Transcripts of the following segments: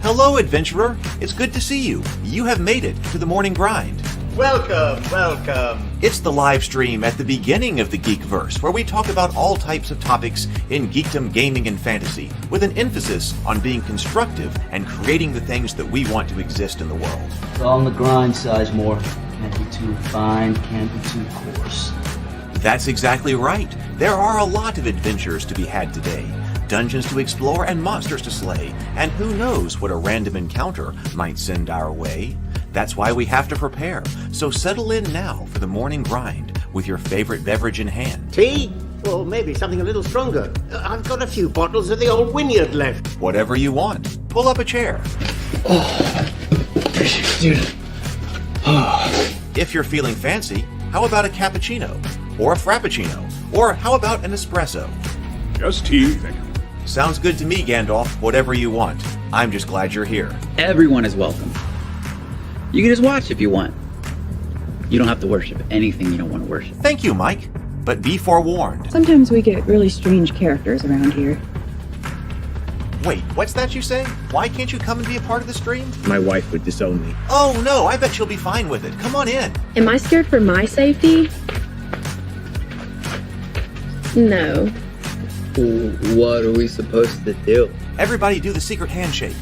Hello, adventurer. It's good to see you. You have made it to the morning grind. Welcome, welcome. It's the live stream at the beginning of the Geekverse, where we talk about all types of topics in geekdom, gaming, and fantasy, with an emphasis on being constructive and creating the things that we want to exist in the world. It's all on the grind, Sizemore. Can't be too fine, can't be too coarse. That's exactly right. There are a lot of adventures to be had today. Dungeons to explore and monsters to slay, and who knows what a random encounter might send our way. That's why we have to prepare, so settle in now for the morning grind with your favorite beverage in hand. Tea? Or maybe something a little stronger. I've got a few bottles of the old Wynyard left. Whatever you want. Pull up a chair. Dude. If you're feeling fancy, how about a cappuccino? Or a frappuccino? Or how about an espresso? Just tea, thank you. Sounds good to me, Gandalf. Whatever you want. I'm just glad you're here. Everyone is welcome. You can just watch if you want. You don't have to worship anything you don't want to worship. Thank you, Mike. But be forewarned. Sometimes we get really strange characters around here. Wait, what's that you say? Why can't you come and be a part of the stream? My wife would disown me. Oh no, I bet she'll be fine with it. Come on in. Am I scared for my safety? No. What are we supposed to do? Everybody do the secret handshake.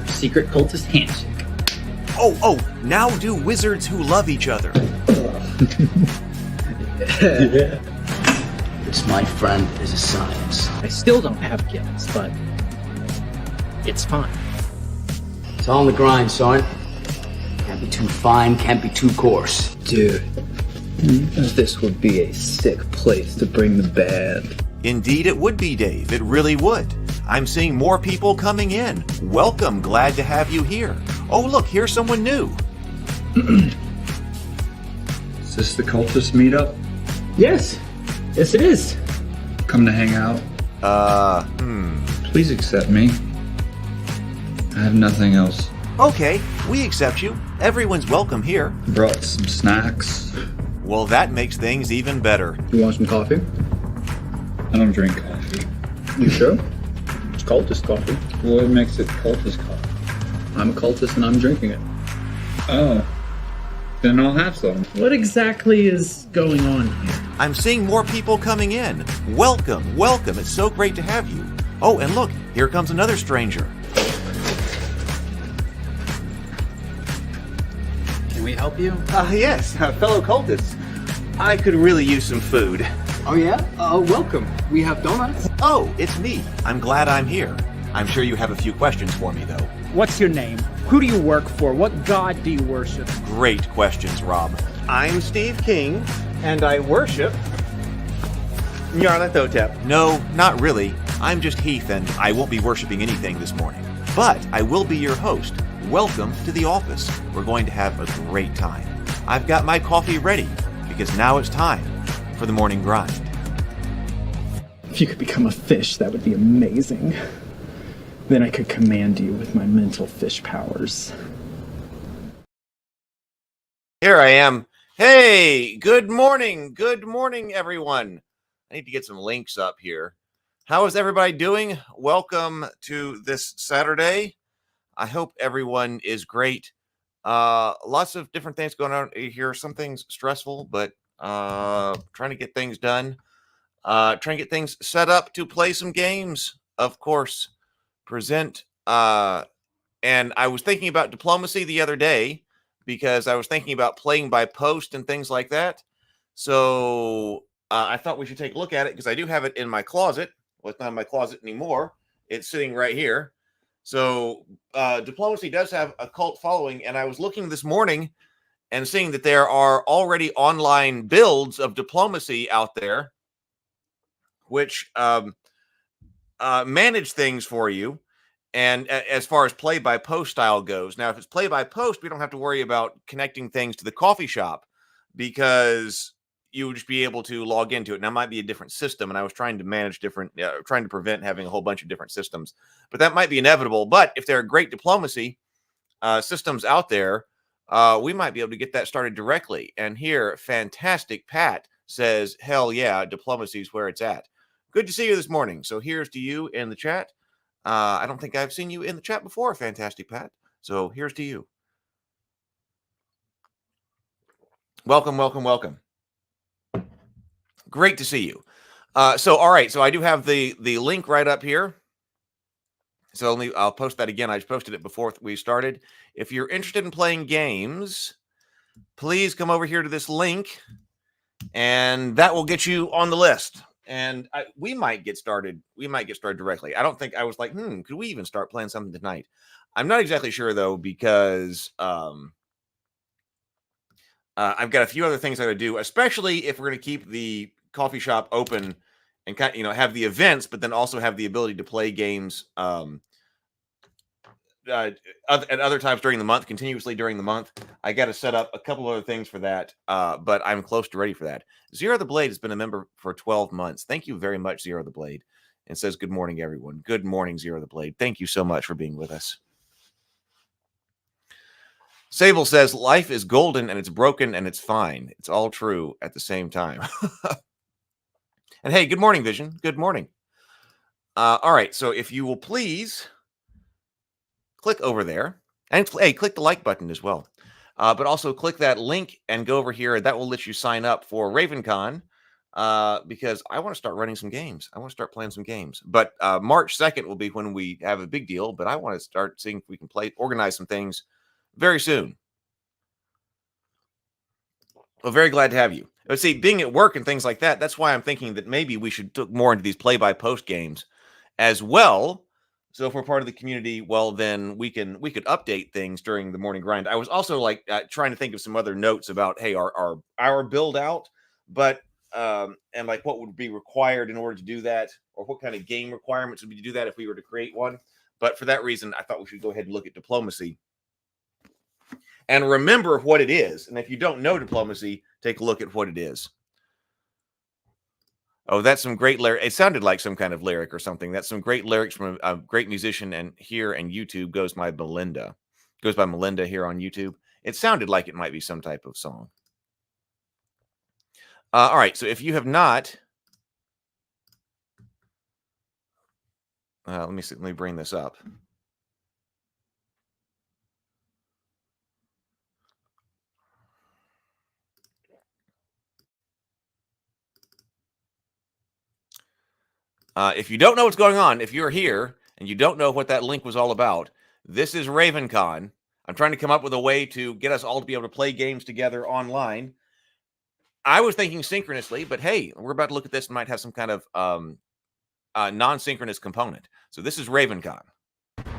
Secret cultist handshake. Oh, now do wizards who love each other. It's my friend is a science. I still don't have gifts, but it's fine. It's all on the grind, son. Can't be too fine, can't be too coarse. Dude, this would be a sick place to bring the band. Indeed it would be, Dave. It really would. I'm seeing more people coming in. Welcome, glad to have you here. Oh look, here's someone new. Is this the cultist meetup? Yes it is. Come to hang out? Please accept me. I have nothing else. Okay, we accept you. Everyone's welcome here. Brought some snacks. Well, that makes things even better. You want some coffee? I don't drink coffee. You sure? It's cultist coffee. What makes it cultist coffee? I'm a cultist and I'm drinking it. Oh. Then I'll have some. What exactly is going on here? I'm seeing more people coming in. Welcome. It's so great to have you. Oh, and look, here comes another stranger. Can we help you? Yes, fellow cultists. I could really use some food. Oh yeah? Welcome. We have donuts. Oh, it's me. I'm glad I'm here. I'm sure you have a few questions for me, though. What's your name? Who do you work for? What god do you worship? Great questions, Rob. I'm Steve King, and I worship Nyarlathotep. No, not really. I'm just Heath, and I won't be worshiping anything this morning. But I will be your host. Welcome to the office. We're going to have a great time. I've got my coffee ready, because now it's time for the morning grind. If you could become a fish, that would be amazing. Then I could command you with my mental fish powers. Here I am. Hey, good morning. Good morning, everyone. I need to get some links up here. How is everybody doing? Welcome to this Saturday. I hope everyone is great. Lots of different things going on here. Some things stressful, but trying to get things done. Trying to get things set up to play some games, of course. Present. And I was thinking about diplomacy the other day because I was thinking about playing by post and things like that. So I thought we should take a look at it because I do have it in my closet. Well, it's not in my closet anymore. It's sitting right here. So diplomacy does have a cult following. And I was looking this morning and seeing that there are already online builds of diplomacy out there, which manage things for you. And as far as play-by-post style goes, now, if it's play-by-post, we don't have to worry about connecting things to the coffee shop because you would just be able to log into it. Now, it might be a different system, and I was trying to manage trying to prevent having a whole bunch of different systems. But that might be inevitable. But if there are great diplomacy systems out there, we might be able to get that started directly. And here, fantastic Pat says, hell yeah, diplomacy is where it's at. Good to see you this morning. So here's to you in the chat. I don't think I've seen you in the chat before, Fantastic Pat. So here's to you. Welcome, welcome, welcome. Great to see you. All right. So I do have the link right up here. So I'll post that again. I just posted it before we started. If you're interested in playing games, please come over here to this link, and that will get you on the list. And we might get started. We might get started directly. I don't think I was like, could we even start playing something tonight? I'm not exactly sure though, because I've got a few other things I got to do, especially if we're going to keep the coffee shop open and have the events, but then also have the ability to play games at other times during the month, continuously during the month. I got to set up a couple other things for that, but I'm close to ready for that. Zero the Blade has been a member for 12 months. Thank you very much, Zero the Blade. And says, good morning, everyone. Good morning, Zero the Blade. Thank you so much for being with us. Sable says, life is golden and it's broken and it's fine. It's all true at the same time. And hey, good morning, Vision. Good morning. All right, so if you will please click over there and hey, click the like button as well. But also click that link and go over here. That will let you sign up for RavenCon because I want to start running some games. I want to start playing some games. But March 2nd will be when we have a big deal. But I want to start seeing if we can organize some things very soon. Well, very glad to have you. But see, being at work and things like that, that's why I'm thinking that maybe we should look more into these play-by-post games as well. So if we're part of the community, well, then we could update things during the morning grind. I was also like trying to think of some other notes about, hey, our build out, but and like what would be required in order to do that, or what kind of game requirements would be to do that if we were to create one. But for that reason, I thought we should go ahead and look at diplomacy and remember what it is. And if you don't know diplomacy, take a look at what it is. Oh, that's some great lyric. It sounded like some kind of lyric or something. That's some great lyrics from a great musician. And here and YouTube goes by Melinda here on YouTube. It sounded like it might be some type of song. All right. So if you have not, let me see. Let me bring this up. If you don't know what's going on, if you're here and you don't know what that link was all about, this is RavenCon. I'm trying to come up with a way to get us all to be able to play games together online. I was thinking synchronously, but hey, we're about to look at this and might have some kind of non-synchronous component. So this is RavenCon.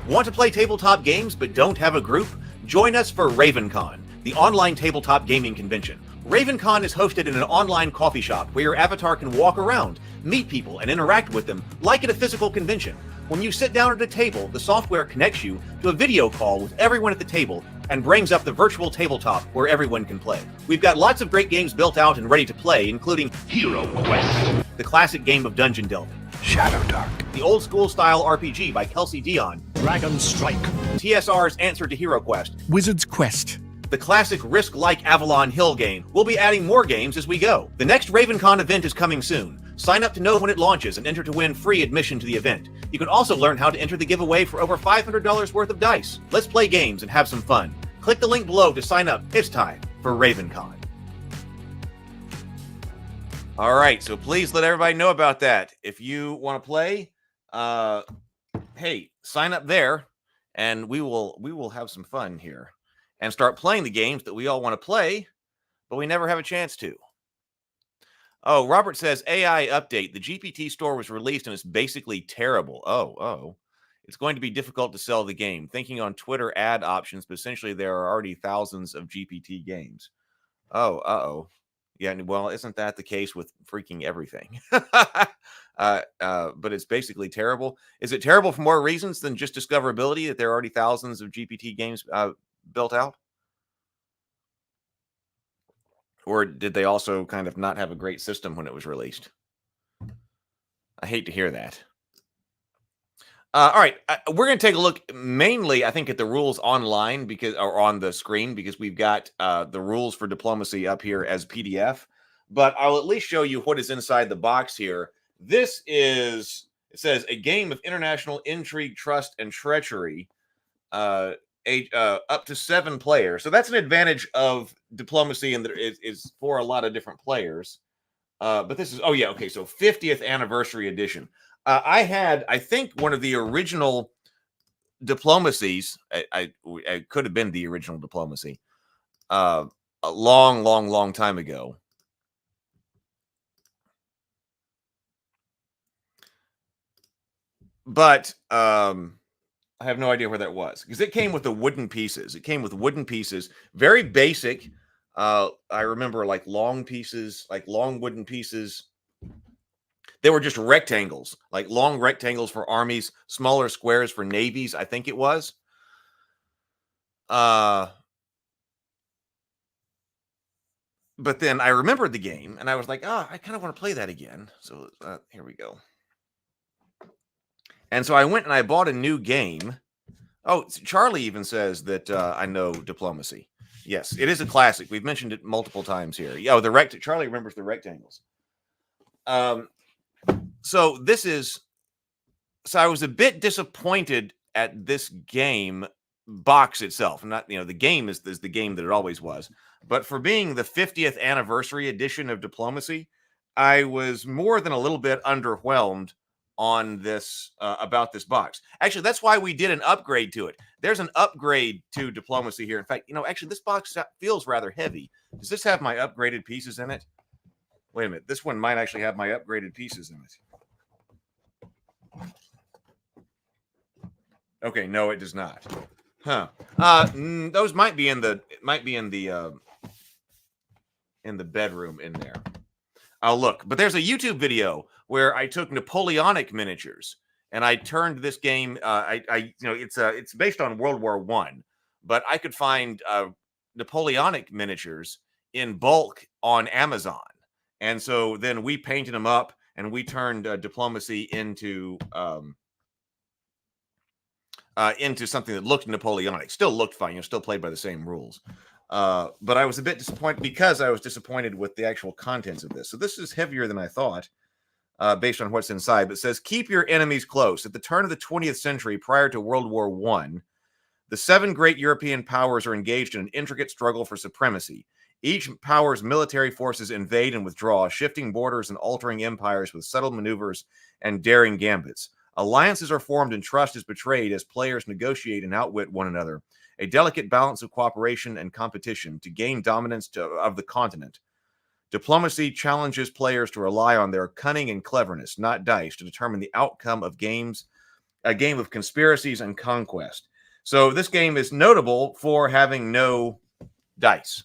Want to play tabletop games but don't have a group? Join us for RavenCon, the online tabletop gaming convention. RavenCon is hosted in an online coffee shop where your avatar can walk around, meet people, and interact with them like at a physical convention. When you sit down at a table, the software connects you to a video call with everyone at the table and brings up the virtual tabletop where everyone can play. We've got lots of great games built out and ready to play, including Hero Quest, the classic game of dungeon delving, Shadow Dark, the old school style RPG by Kelsey Dion, Dragon Strike, TSR's answer to Hero Quest, Wizard's Quest, the classic Risk-like Avalon Hill game. We'll be adding more games as we go. The next RavenCon event is coming soon. Sign up to know when it launches and enter to win free admission to the event. You can also learn how to enter the giveaway for over $500 worth of dice. Let's play games and have some fun. Click the link below to sign up. It's time for RavenCon. All right, so please let everybody know about that. If you want to play, hey, sign up there, and we will have some fun here and start playing the games that we all want to play, but we never have a chance to. Oh, Robert says, AI update. The GPT store was released and it's basically terrible. Oh. It's going to be difficult to sell the game. Thinking on Twitter ad options, but essentially there are already thousands of GPT games. Oh. Yeah, well, isn't that the case with freaking everything? But it's basically terrible. Is it terrible for more reasons than just discoverability, that there are already thousands of GPT games built out? Or did they also kind of not have a great system when it was released? I hate to hear that. All right, we're going to take a look mainly, I think, at the rules online or on the screen, because we've got the rules for diplomacy up here as PDF. But I'll at least show you what is inside the box here, This is, it says, a game of international intrigue, trust, and treachery. Up to 7 players. So that's an advantage of diplomacy, and that is for a lot of different players. But this is, oh yeah, okay, so 50th anniversary edition. I think one of the original diplomacies, I could have been the original diplomacy, a long time ago. But I have no idea where that was, because it came with the wooden pieces. It came with wooden pieces, very basic. I remember like long pieces, like long wooden pieces. They were just rectangles, like long rectangles for armies, smaller squares for navies, I think it was. But then I remembered the game, and I was like, I kind of want to play that again. So here we go. And so I went and I bought a new game. Oh, Charlie even says that I know diplomacy. Yes, it is a classic. We've mentioned it multiple times here. Oh, Charlie remembers the rectangles. So this is, so I was a bit disappointed at this game box itself. Not, the game is the game that it always was. But for being the 50th anniversary edition of Diplomacy, I was more than a little bit underwhelmed on this, about this box. Actually, that's why we did an upgrade to it. There's an upgrade to Diplomacy here. In fact, actually, this box feels rather heavy. Does this have my upgraded pieces in it? Wait a minute. This one might actually have my upgraded pieces in it. Okay, no, it does not. Huh. Those might be in the bedroom in there. I'll look. But there's a YouTube video where I took Napoleonic miniatures and I turned this game. It's based on World War I, but I could find Napoleonic miniatures in bulk on Amazon, and so then we painted them up and we turned Diplomacy into something that looked Napoleonic. Still looked fine. Still played by the same rules. But I was a bit disappointed because I was disappointed with the actual contents of this. So this is heavier than I thought, based on what's inside. But it says, keep your enemies close. At the turn of the 20th century, prior to World War I, the 7 great European powers are engaged in an intricate struggle for supremacy. Each power's military forces invade and withdraw, shifting borders and altering empires with subtle maneuvers and daring gambits. Alliances are formed and trust is betrayed as players negotiate and outwit one another. A delicate balance of cooperation and competition to gain dominance of the continent. Diplomacy challenges players to rely on their cunning and cleverness, not dice, to determine the outcome of a game of conspiracies and conquest. So this game is notable for having no dice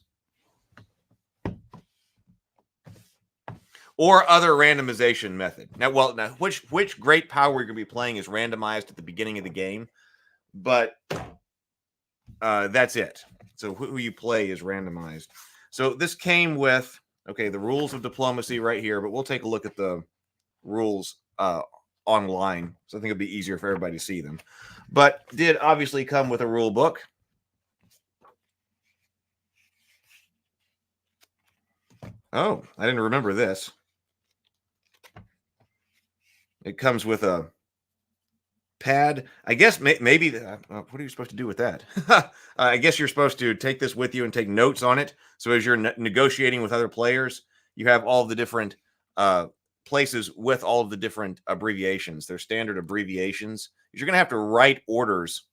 or other randomization method. Now, which great power you're going to be playing is randomized at the beginning of the game, but that's it. So who you play is randomized. So this came with, okay, the rules of Diplomacy right here, but we'll take a look at the rules online. So I think it'll be easier for everybody to see them. But did obviously come with a rule book. Oh, I didn't remember this. It comes with a pad. I guess maybe what are you supposed to do with that? I guess you're supposed to take this with you and take notes on it. So as you're negotiating with other players, you have all the different places with all of the different abbreviations. They're standard abbreviations. You're going to have to write orders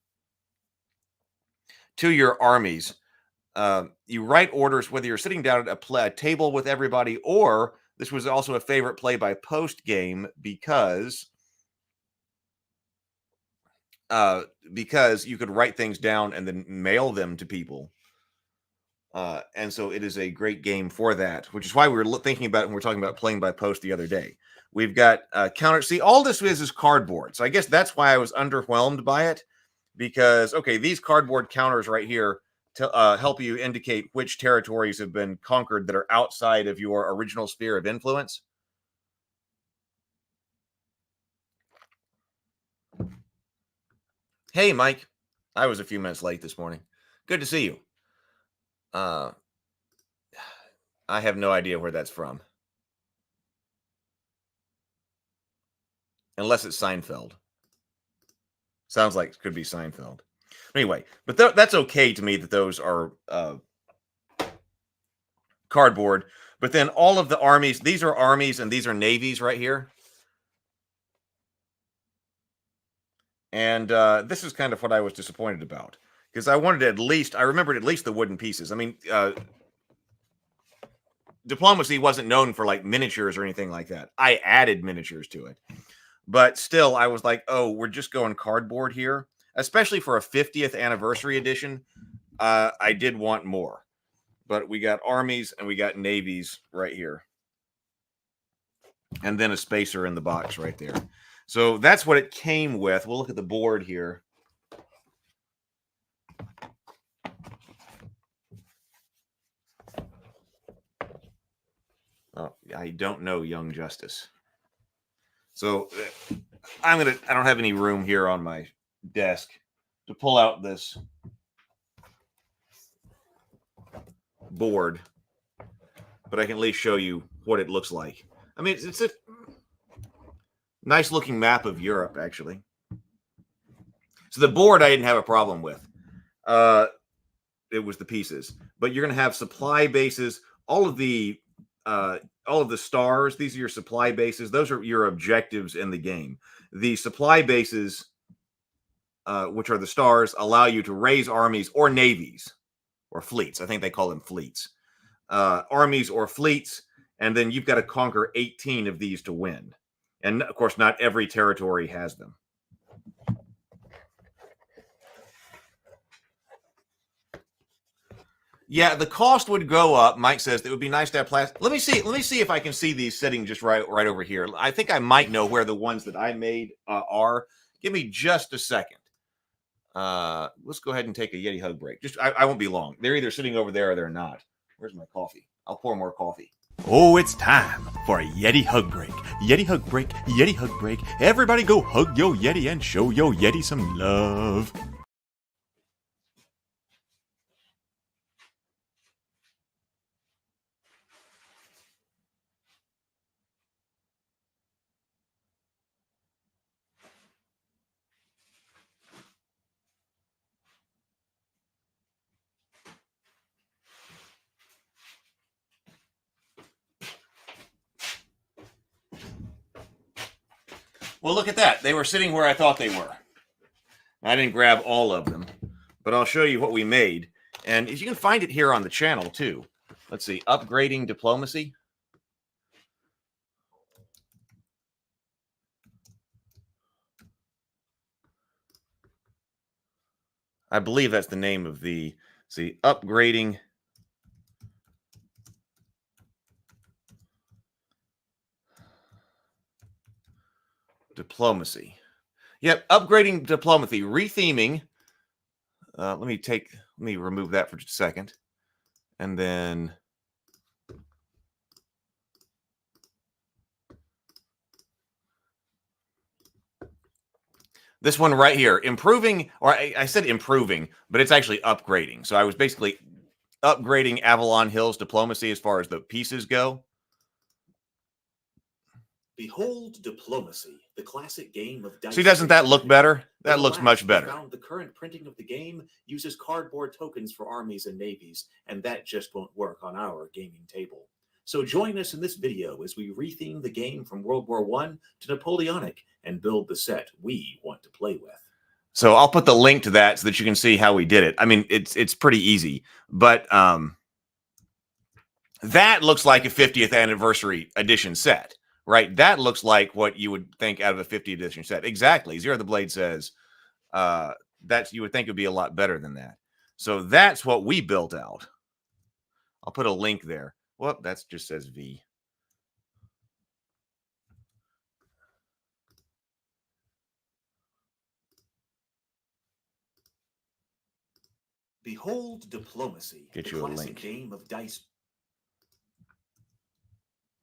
to your armies. You write orders whether you're sitting down at a table with everybody, or this was also a favorite play by post game because you could write things down and then mail them to people. And so it is a great game for that, which is why we were thinking about it when we were talking about playing by post the other day. We've got counter. See, all this is cardboard. So I guess that's why I was underwhelmed by it, because, okay, these cardboard counters right here to help you indicate which territories have been conquered that are outside of your original sphere of influence. Hey, Mike. I was a few minutes late this morning. Good to see you. I have no idea where that's from. Unless it's Seinfeld. Sounds like it could be Seinfeld. Anyway, but that's okay to me that those are cardboard. But then all of the armies, these are armies and these are navies right here. And this is kind of what I was disappointed about. Because I wanted at least, I remembered at least the wooden pieces. I mean, diplomacy wasn't known for like miniatures or anything like that. I added miniatures to it. But still, I was like, oh, we're just going cardboard here. Especially for a 50th anniversary edition, I did want more. But we got armies and we got navies right here. And then a spacer in the box right there. So that's what it came with. We'll look at the board here. Oh, I don't know, Young Justice. So I don't have any room here on my desk to pull out this board, but I can at least show you what it looks like. I mean, it's a nice looking map of Europe, actually. So the board I didn't have a problem with. It was the pieces, but you're going to have supply bases. All of the stars, these are your supply bases. Those are your objectives in the game. The supply bases, which are the stars, allow you to raise armies or navies or fleets. I think they call them fleets. Armies or fleets, and then you've got to conquer 18 of these to win. And, of course, not every territory has them. Yeah, the cost would go up. Mike says it would be nice to have plastic. Let me see if I can see these sitting just right over here. I think I might know where the ones that I made are. Give me just a second. Let's go ahead and take a Yeti hug break. I won't be long. They're either sitting over there or they're not. Where's my coffee? I'll pour more coffee. Oh, it's time for a Yeti hug break. Yeti hug break, Yeti hug break. Everybody go hug yo Yeti and show yo Yeti some love. Well, look at that. They were sitting where I thought they were. I didn't grab all of them, but I'll show you what we made. And if you can find it here on the channel, too. Let's see. Upgrading Diplomacy. I believe that's the name of the, see, Upgrading Diplomacy. Yep, Upgrading Diplomacy, retheming. Let me remove that for just a second. And then this one right here, improving, or I said improving, but it's actually upgrading. So I was basically upgrading Avalon Hill's diplomacy as far as the pieces go. Behold Diplomacy, the classic game of dice. See, doesn't that look better? That looks much better. Found the current printing of the game uses cardboard tokens for armies and navies, and that just won't work on our gaming table. So join us in this video as we retheme the game from World War I to Napoleonic and build the set we want to play with. So I'll put the link to that so that you can see how we did it. I mean, it's pretty easy, but that looks like a 50th anniversary edition set. Right, that looks like what you would think out of a 50th edition set. Exactly. Zero the Blade says that's you would think it would be a lot better than that. So that's what we built out. I'll put a link there. Well, that just says V. Behold Diplomacy, Get the you a classic link. game of dice.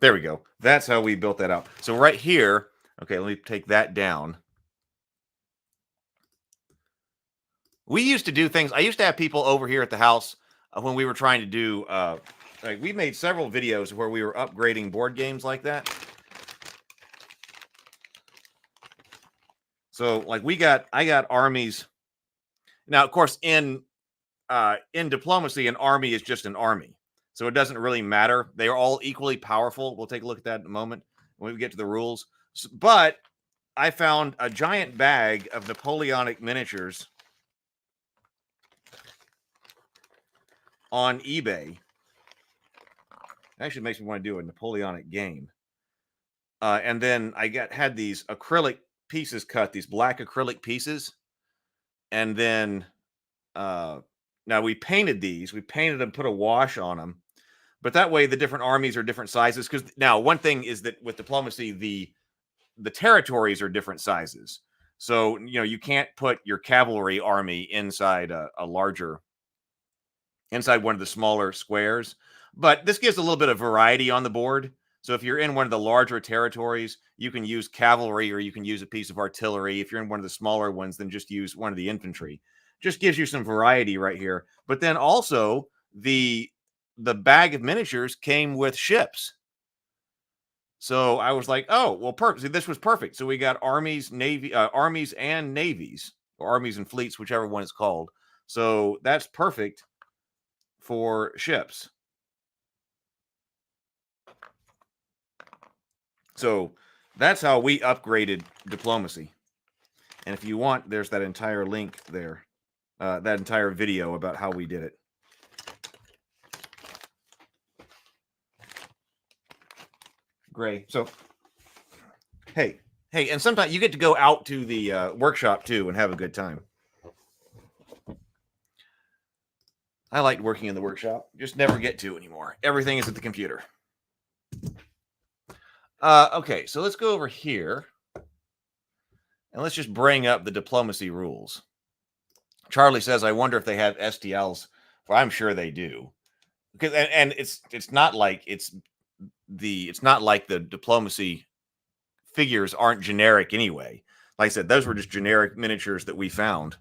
There we go. That's how we built that out. So right here, okay, let me take that down. We used to do things. I used to have people over here at the house when we were trying to do, like we made several videos where we were upgrading board games like that. So like I got armies. Now, of course, in diplomacy, an army is just an army. So it doesn't really matter. They are all equally powerful. We'll take a look at that in a moment when we get to the rules. But I found a giant bag of Napoleonic miniatures on eBay. Actually makes me want to do a Napoleonic game. And then I had these acrylic pieces cut, these black acrylic pieces. And then now we painted these. We painted them, put a wash on them. But that way the different armies are different sizes. Because now one thing is that with diplomacy, the territories are different sizes. So, you can't put your cavalry army inside inside one of the smaller squares. But this gives a little bit of variety on the board. So if you're in one of the larger territories, you can use cavalry or you can use a piece of artillery. If you're in one of the smaller ones, then just use one of the infantry. Just gives you some variety right here. But then also the bag of miniatures came with ships. So I was like, oh, well, perfect. See, this was perfect. So we got armies and navies, or armies and fleets, whichever one it's called. So that's perfect for ships. So that's how we upgraded diplomacy. And if you want, there's that entire link there, that entire video about how we did it. Great. So, hey, and sometimes you get to go out to the workshop too and have a good time. I liked working in the workshop. Just never get to anymore. Everything is at the computer. Okay, so let's go over here. And let's just bring up the diplomacy rules. Charlie says, I wonder if they have STLs. Well, I'm sure they do. Because and it's not like it's not like the diplomacy figures aren't generic anyway. Like I said, those were just generic miniatures that we found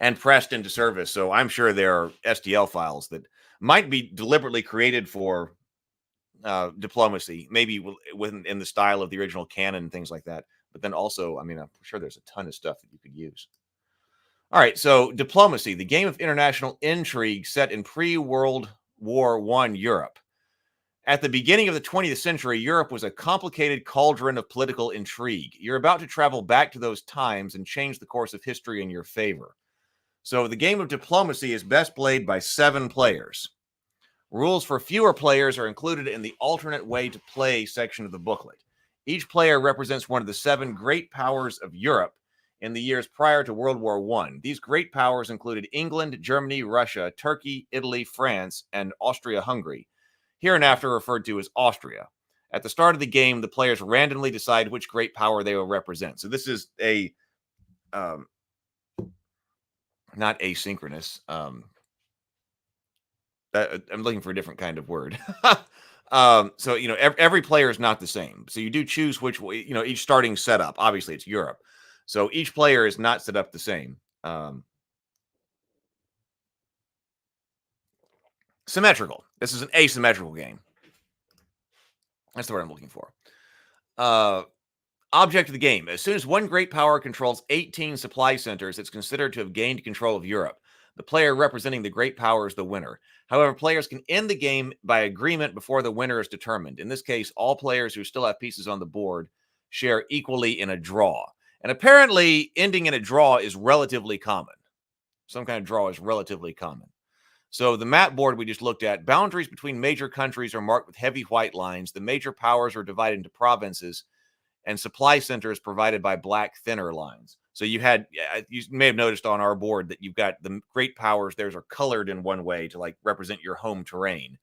and pressed into service. So I'm sure there are STL files that might be deliberately created for diplomacy, maybe in the style of the original canon and things like that. But then also, I mean, I'm sure there's a ton of stuff that you could use. All right, so diplomacy, the game of international intrigue set in pre-World War I Europe. At the beginning of the 20th century, Europe was a complicated cauldron of political intrigue. You're about to travel back to those times and change the course of history in your favor. So the game of diplomacy is best played by 7 players. Rules for fewer players are included in the alternate way to play section of the booklet. Each player represents one of the 7 great powers of Europe in the years prior to World War I. These great powers included England, Germany, Russia, Turkey, Italy, France, and Austria-Hungary, hereinafter referred to as Austria. At the start of the game, the players randomly decide which great power they will represent. So this is a not asynchronous. I'm looking for a different kind of word. So, every player is not the same. So you do choose which way, each starting setup. Obviously, it's Europe. So each player is not set up the same. Symmetrical. This is an asymmetrical game. That's the word I'm looking for. Object of the game. As soon as one great power controls 18 supply centers, it's considered to have gained control of Europe. The player representing the great power is the winner. However, players can end the game by agreement before the winner is determined. In this case, all players who still have pieces on the board share equally in a draw. And apparently, ending in a draw is relatively common. Some kind of draw is relatively common. So the map board we just looked at, boundaries between major countries are marked with heavy white lines. The major powers are divided into provinces, and supply centers provided by black thinner lines. So you may have noticed on our board that you've got the great powers. Theirs are colored in one way to represent your home terrain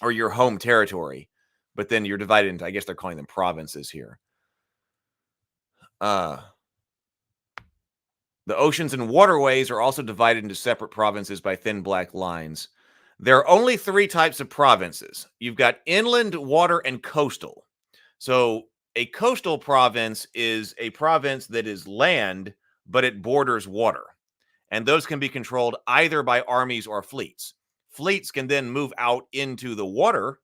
or your home territory. But then you're divided into, I guess they're calling them provinces here. The oceans and waterways are also divided into separate provinces by thin black lines. There are only 3 types of provinces. You've got inland, water, and coastal. So a coastal province is a province that is land, but it borders water. And those can be controlled either by armies or fleets. Fleets can then move out into the water,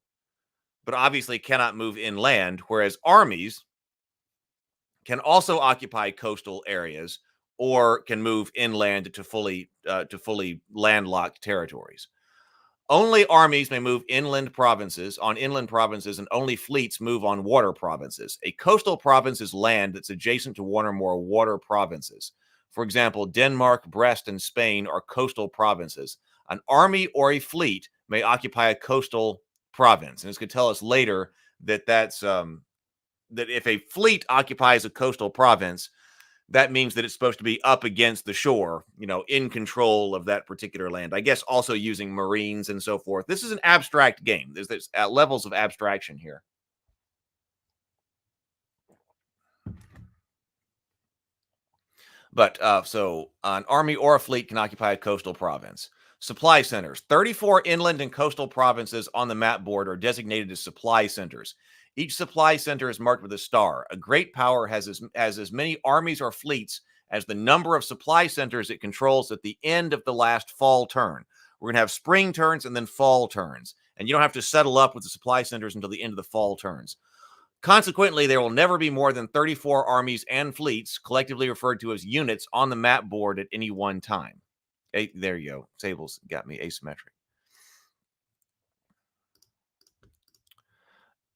but obviously cannot move inland, whereas armies can also occupy coastal areas or can move inland to fully landlocked territories. Only armies may move inland provinces on inland provinces, and only fleets move on water provinces. A coastal province is land that's adjacent to one or more water provinces. For example, Denmark, Brest, and Spain are coastal provinces. An army or a fleet may occupy a coastal province. And this could tell us later that that if a fleet occupies a coastal province, that means that it's supposed to be up against the shore, in control of that particular land. I guess also using marines and so forth. This is an abstract game. There's levels of abstraction here. But so an army or a fleet can occupy a coastal province. Supply centers. 34 inland and coastal provinces on the map board are designated as supply centers. Each supply center is marked with a star. A great power has as many armies or fleets as the number of supply centers it controls at the end of the last fall turn. We're going to have spring turns and then fall turns. And you don't have to settle up with the supply centers until the end of the fall turns. Consequently, there will never be more than 34 armies and fleets, collectively referred to as units, on the map board at any one time. Hey, there you go. Tables got me asymmetric.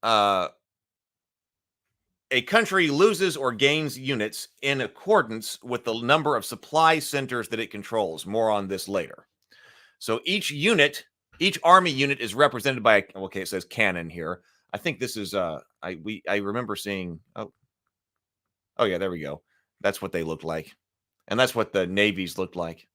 A country loses or gains units in accordance with the number of supply centers that it controls. More on this later. So each army unit is represented by it says cannon here. I think this is I remember seeing oh yeah, there we go. That's what they looked like. And that's what the navies looked like.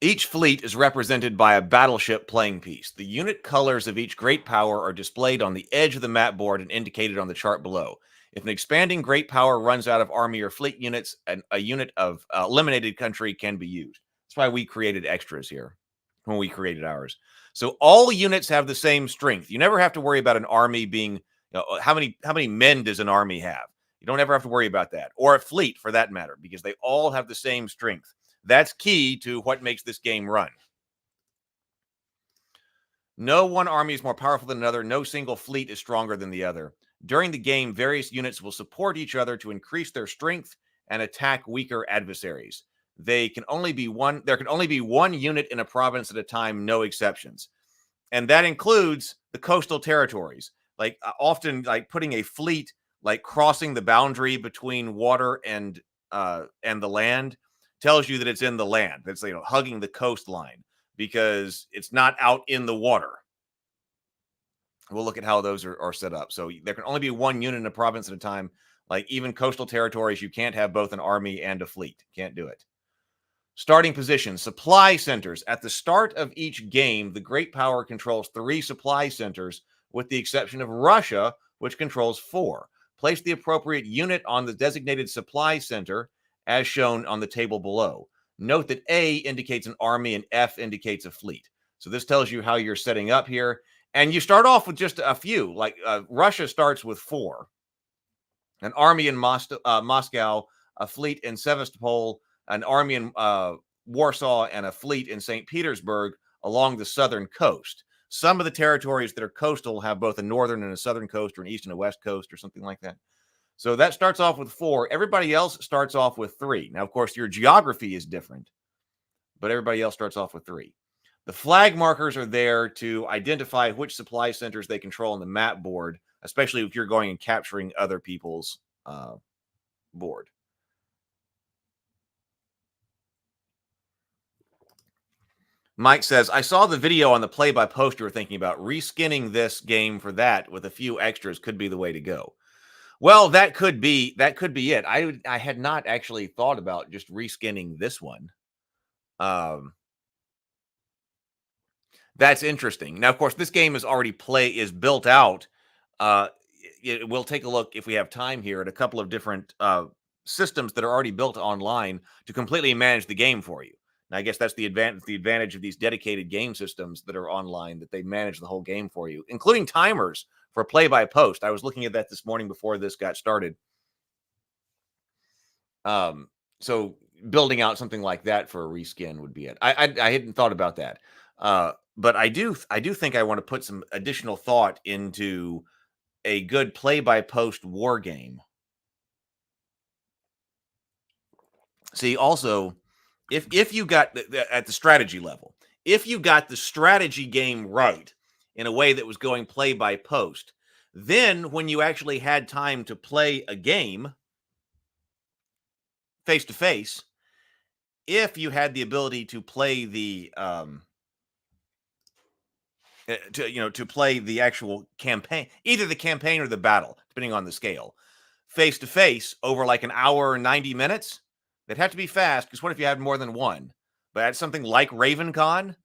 Each fleet is represented by a battleship playing piece. The unit colors of each great power are displayed on the edge of the map board and indicated on the chart below. If an expanding great power runs out of army or fleet units, a unit of eliminated country can be used. That's why we created extras here when we created ours. So all units have the same strength. You never have to worry about an army being, how many men does an army have? You don't ever have to worry about that, or a fleet for that matter, because they all have the same strength. That's key to what makes this game run. No one army is more powerful than another. No single fleet is stronger than the other. During the game, various units will support each other to increase their strength and attack weaker adversaries. There can only be one unit in a province at a time, no exceptions. And that includes the coastal territories. Like often like putting a fleet like crossing the boundary between water and the land tells you that it's in the land. That's hugging the coastline because it's not out in the water. We'll look at how those are set up. So there can only be one unit in a province at a time. Like even coastal territories, you can't have both an army and a fleet. Can't do it. Starting position, supply centers. At the start of each game, the great power controls 3 supply centers, with the exception of Russia, which controls 4. Place the appropriate unit on the designated supply center, as shown on the table below. Note that A indicates an army and F indicates a fleet. So this tells you how you're setting up here. And you start off with just a few. Like Russia starts with 4. An army in Moscow, a fleet in Sevastopol, an army in Warsaw, and a fleet in St. Petersburg along the southern coast. Some of the territories that are coastal have both a northern and a southern coast, or an east and a west coast, or something like that. So that starts off with 4. Everybody else starts off with 3. Now, of course, your geography is different, but everybody else starts off with 3. The flag markers are there to identify which supply centers they control on the map board, especially if you're going and capturing other people's board. Mike says, I saw the video on the play-by-post you were thinking about. Reskinning this game for that with a few extras could be the way to go. Well, that could be it. I had not actually thought about just reskinning this one. That's interesting. Now, of course, this game is built out. We'll take a look if we have time here at a couple of different systems that are already built online to completely manage the game for you. And I guess that's the advantage of these dedicated game systems that are online, that they manage the whole game for you, including timers for play-by-post. I was looking at that this morning before this got started. So building out something like that for a reskin would be it. I hadn't thought about that. but I do think I want to put some additional thought into a good play-by-post war game. See, also, if you got at the strategy level, if you got the strategy game right in a way that was going play-by-post, then when you actually had time to play a game face-to-face, if you had the ability to play the to play the actual campaign, either the campaign or the battle, depending on the scale, face to face over like an hour and 90 minutes, they'd have to be fast because what if you had more than one? But at something like RavenCon,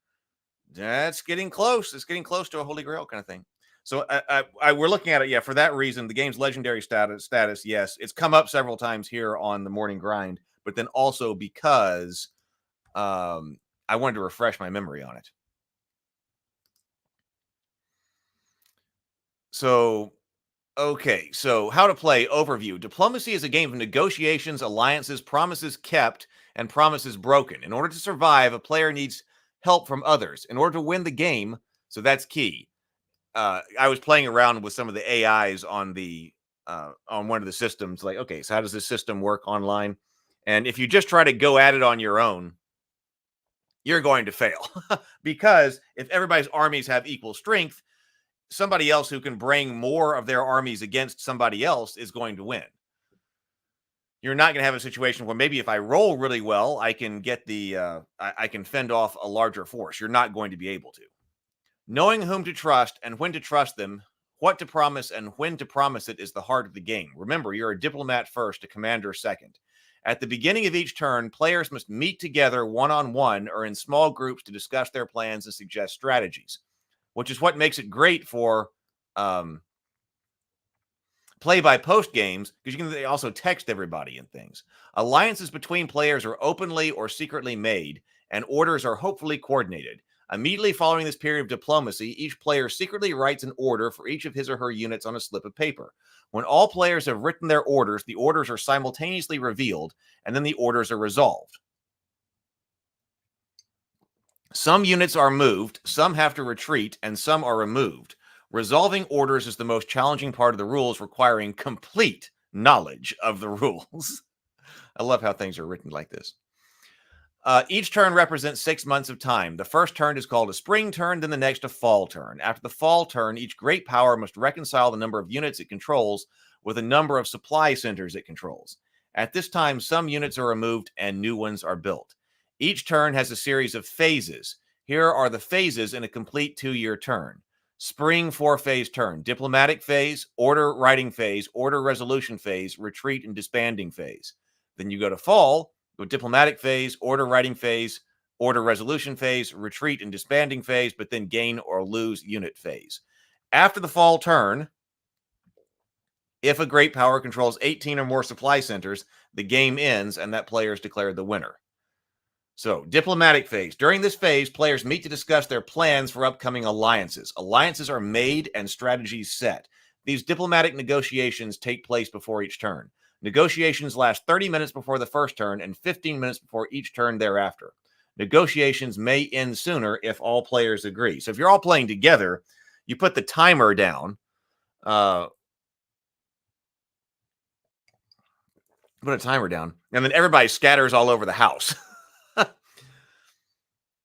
that's getting close. It's getting close to a Holy Grail kind of thing. So we're looking at it, yeah, for that reason, the game's legendary status, yes, it's come up several times here on the Morning Grind, but then also because I wanted to refresh my memory on it. So, okay. So, how to play overview. Diplomacy is a game of negotiations, alliances, promises kept, and promises broken. In order to survive, a player needs help from others. In order to win the game, so that's key. I was playing around with some of the AIs on the on one of the systems. Like, okay, so how does this system work online? And if you just try to go at it on your own, you're going to fail because if everybody's armies have equal strength, somebody else who can bring more of their armies against somebody else is going to win. You're not going to have a situation where maybe if I roll really well, I can get the I can fend off a larger force. You're not going to be able to. Knowing whom to trust and when to trust them, what to promise and when to promise it is the heart of the game. Remember, you're a diplomat first, a commander second. At the beginning of each turn, players must meet together one-on-one or in small groups to discuss their plans and suggest strategies, which is what makes it great for play-by-post games, because you can also text everybody and things. Alliances between players are openly or secretly made, and orders are hopefully coordinated. Immediately following this period of diplomacy, each player secretly writes an order for each of his or her units on a slip of paper. When all players have written their orders, the orders are simultaneously revealed, and then the orders are resolved. Some units are moved, some have to retreat, and some are removed. Resolving orders is the most challenging part of the rules, requiring complete knowledge of the rules. I love how things are written like this. Each turn represents 6 months of time. The first turn is called a spring turn, then the next a fall turn. After the fall turn, each great power must reconcile the number of units it controls with the number of supply centers it controls. At this time, some units are removed and new ones are built. Each turn has a series of phases. Here are the phases in a complete 2-year turn. Spring 4-phase turn, diplomatic phase, order writing phase, order resolution phase, retreat and disbanding phase. Then you go to fall, with diplomatic phase, order writing phase, order resolution phase, retreat and disbanding phase, but then gain or lose unit phase. After the fall turn, if a great power controls 18 or more supply centers, the game ends and that player is declared the winner. So, diplomatic phase. During this phase, players meet to discuss their plans for upcoming alliances. Alliances are made and strategies set. These diplomatic negotiations take place before each turn. Negotiations last 30 minutes before the first turn and 15 minutes before each turn thereafter. Negotiations may end sooner if all players agree. So if you're all playing together, you put the timer down. Put a timer down, and then everybody scatters all over the house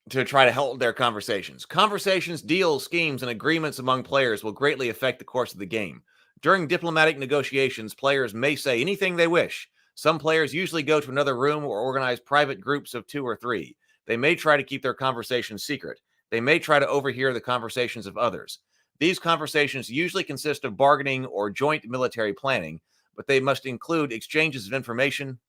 to try to hold their conversations. Conversations, deals, schemes, and agreements among players will greatly affect the course of the game. During diplomatic negotiations, players may say anything they wish. Some players usually go to another room or organize private groups of 2 or 3. They may try to keep their conversations secret. They may try to overhear the conversations of others. These conversations usually consist of bargaining or joint military planning, but they must include exchanges of information.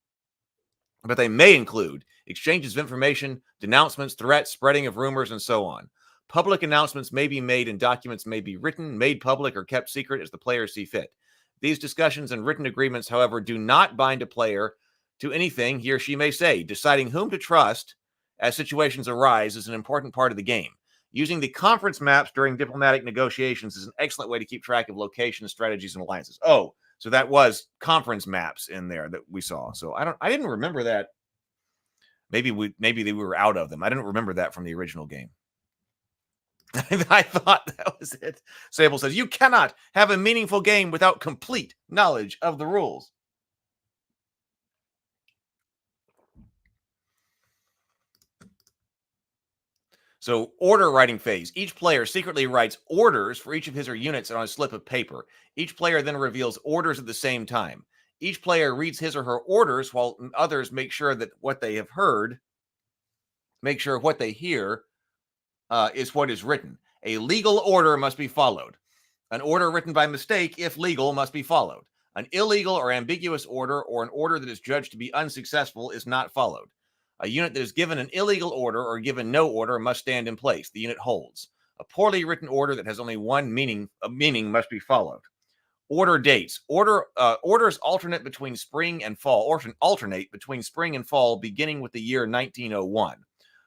But they may include exchanges of information, denouncements, threats, spreading of rumors, and so on. Public announcements may be made and documents may be written, made public, or kept secret as the players see fit. These discussions and written agreements, however, do not bind a player to anything he or she may say. Deciding whom to trust as situations arise is an important part of the game. Using the conference maps during diplomatic negotiations is an excellent way to keep track of locations, strategies, and alliances. Oh, so that was conference maps in there that we saw. So I didn't remember that. Maybe we were out of them. I didn't remember that from the original game. I thought that was it. Sable says, you cannot have a meaningful game without complete knowledge of the rules. So, order writing phase. Each player secretly writes orders for each of his or units on a slip of paper. Each player then reveals orders at the same time. Each player reads his or her orders while others make sure that what they have heard, make sure what they hear is what is written. A legal order must be followed. An order written by mistake, if legal, must be followed. An illegal or ambiguous order or an order that is judged to be unsuccessful is not followed. A unit that is given an illegal order or given no order must stand in place. The unit holds. A poorly written order that has only one meaning must be followed. Order dates. Orders alternate between spring and fall, or alternate between spring and fall, beginning with the year 1901.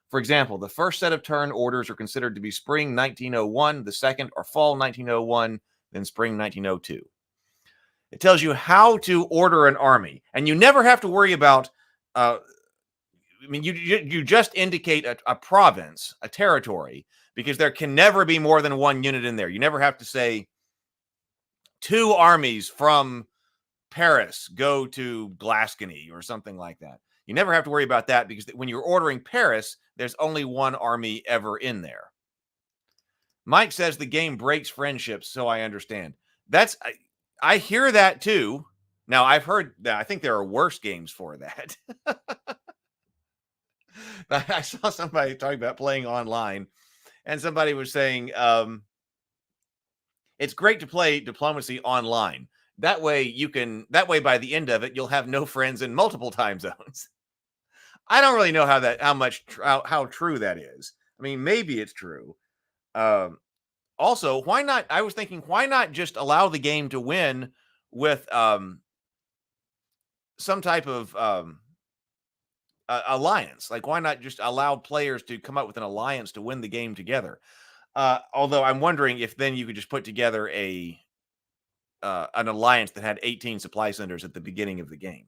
For example, the first set of turn orders are considered to be spring 1901, the second are fall 1901, then spring 1902. It tells you how to order an army, and you never have to worry about you just indicate a province, a territory, because there can never be more than one unit in there. You never have to say 2 armies from Paris go to Glasgow or something like that. You never have to worry about that because when you're ordering Paris, there's only one army ever in there. Mike says the game breaks friendships, so I understand. I hear that too. Now, I've heard that. I think there are worse games for that. I saw somebody talking about playing online, and somebody was saying it's great to play diplomacy online. That way by the end of it, you'll have no friends in multiple time zones. I don't really know how true that is. I mean, maybe it's true. Also, why not? I was thinking, why not just allow the game to win with some type of alliance? Like, why not just allow players to come up with an alliance to win the game together? Although I'm wondering if then you could just put together an alliance that had 18 supply centers at the beginning of the game.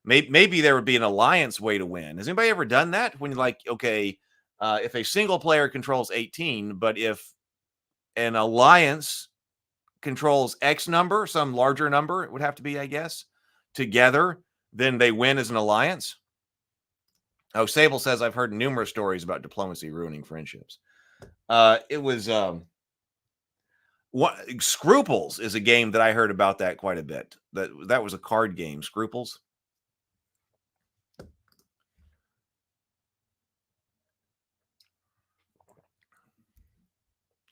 Maybe there would be an alliance way to win. Has anybody ever done that? When like, okay, if a single player controls 18, but if an alliance controls X number, some larger number, it would have to be, I guess, together, then they win as an alliance. Oh, Sable says, I've heard numerous stories about diplomacy ruining friendships. It was Scruples is a game that I heard about that quite a bit. That was a card game, Scruples.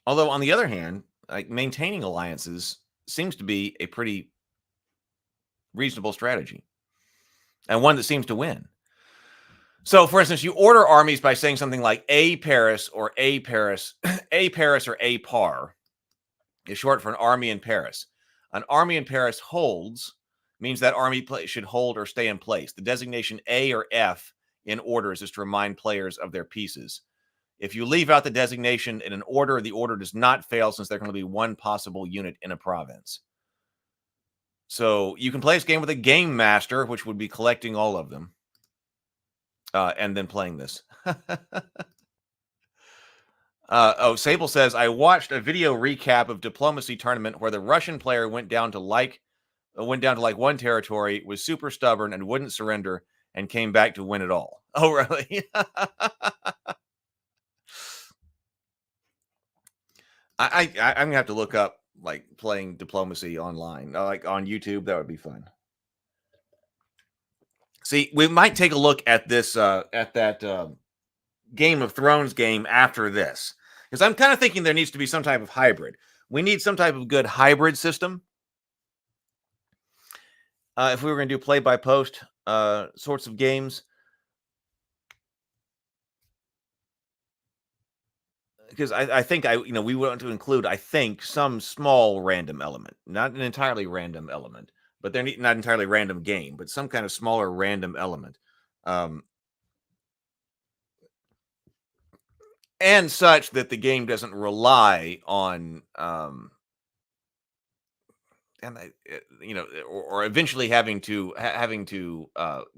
Although, on the other hand, like maintaining alliances seems to be a pretty reasonable strategy and one that seems to win. So, for instance, you order armies by saying something like a Paris or a Paris, a Paris or a par is short for an army in Paris. An army in Paris holds means that army should hold or stay in place. The designation A or F in orders is to remind players of their pieces. If you leave out the designation in an order, the order does not fail since there can only be one possible unit in a province. So you can play this game with a game master, which would be collecting all of them, and then playing this. Sable says, I watched a video recap of Diplomacy Tournament where the Russian player went down to like one territory, was super stubborn and wouldn't surrender, and came back to win it all. Oh, really? I'm gonna have to look up like playing diplomacy online, like on YouTube. That would be fun. See, we might take a look at this at that Game of Thrones game after this, because I'm kind of thinking there needs to be some type of hybrid. We need some type of good hybrid system. If we were going to do play by post sorts of games. Because I think we want to include, I think, some small random element, not an entirely random element, but they're not entirely random game, but some kind of smaller random element. And such that the game doesn't rely on, or eventually having to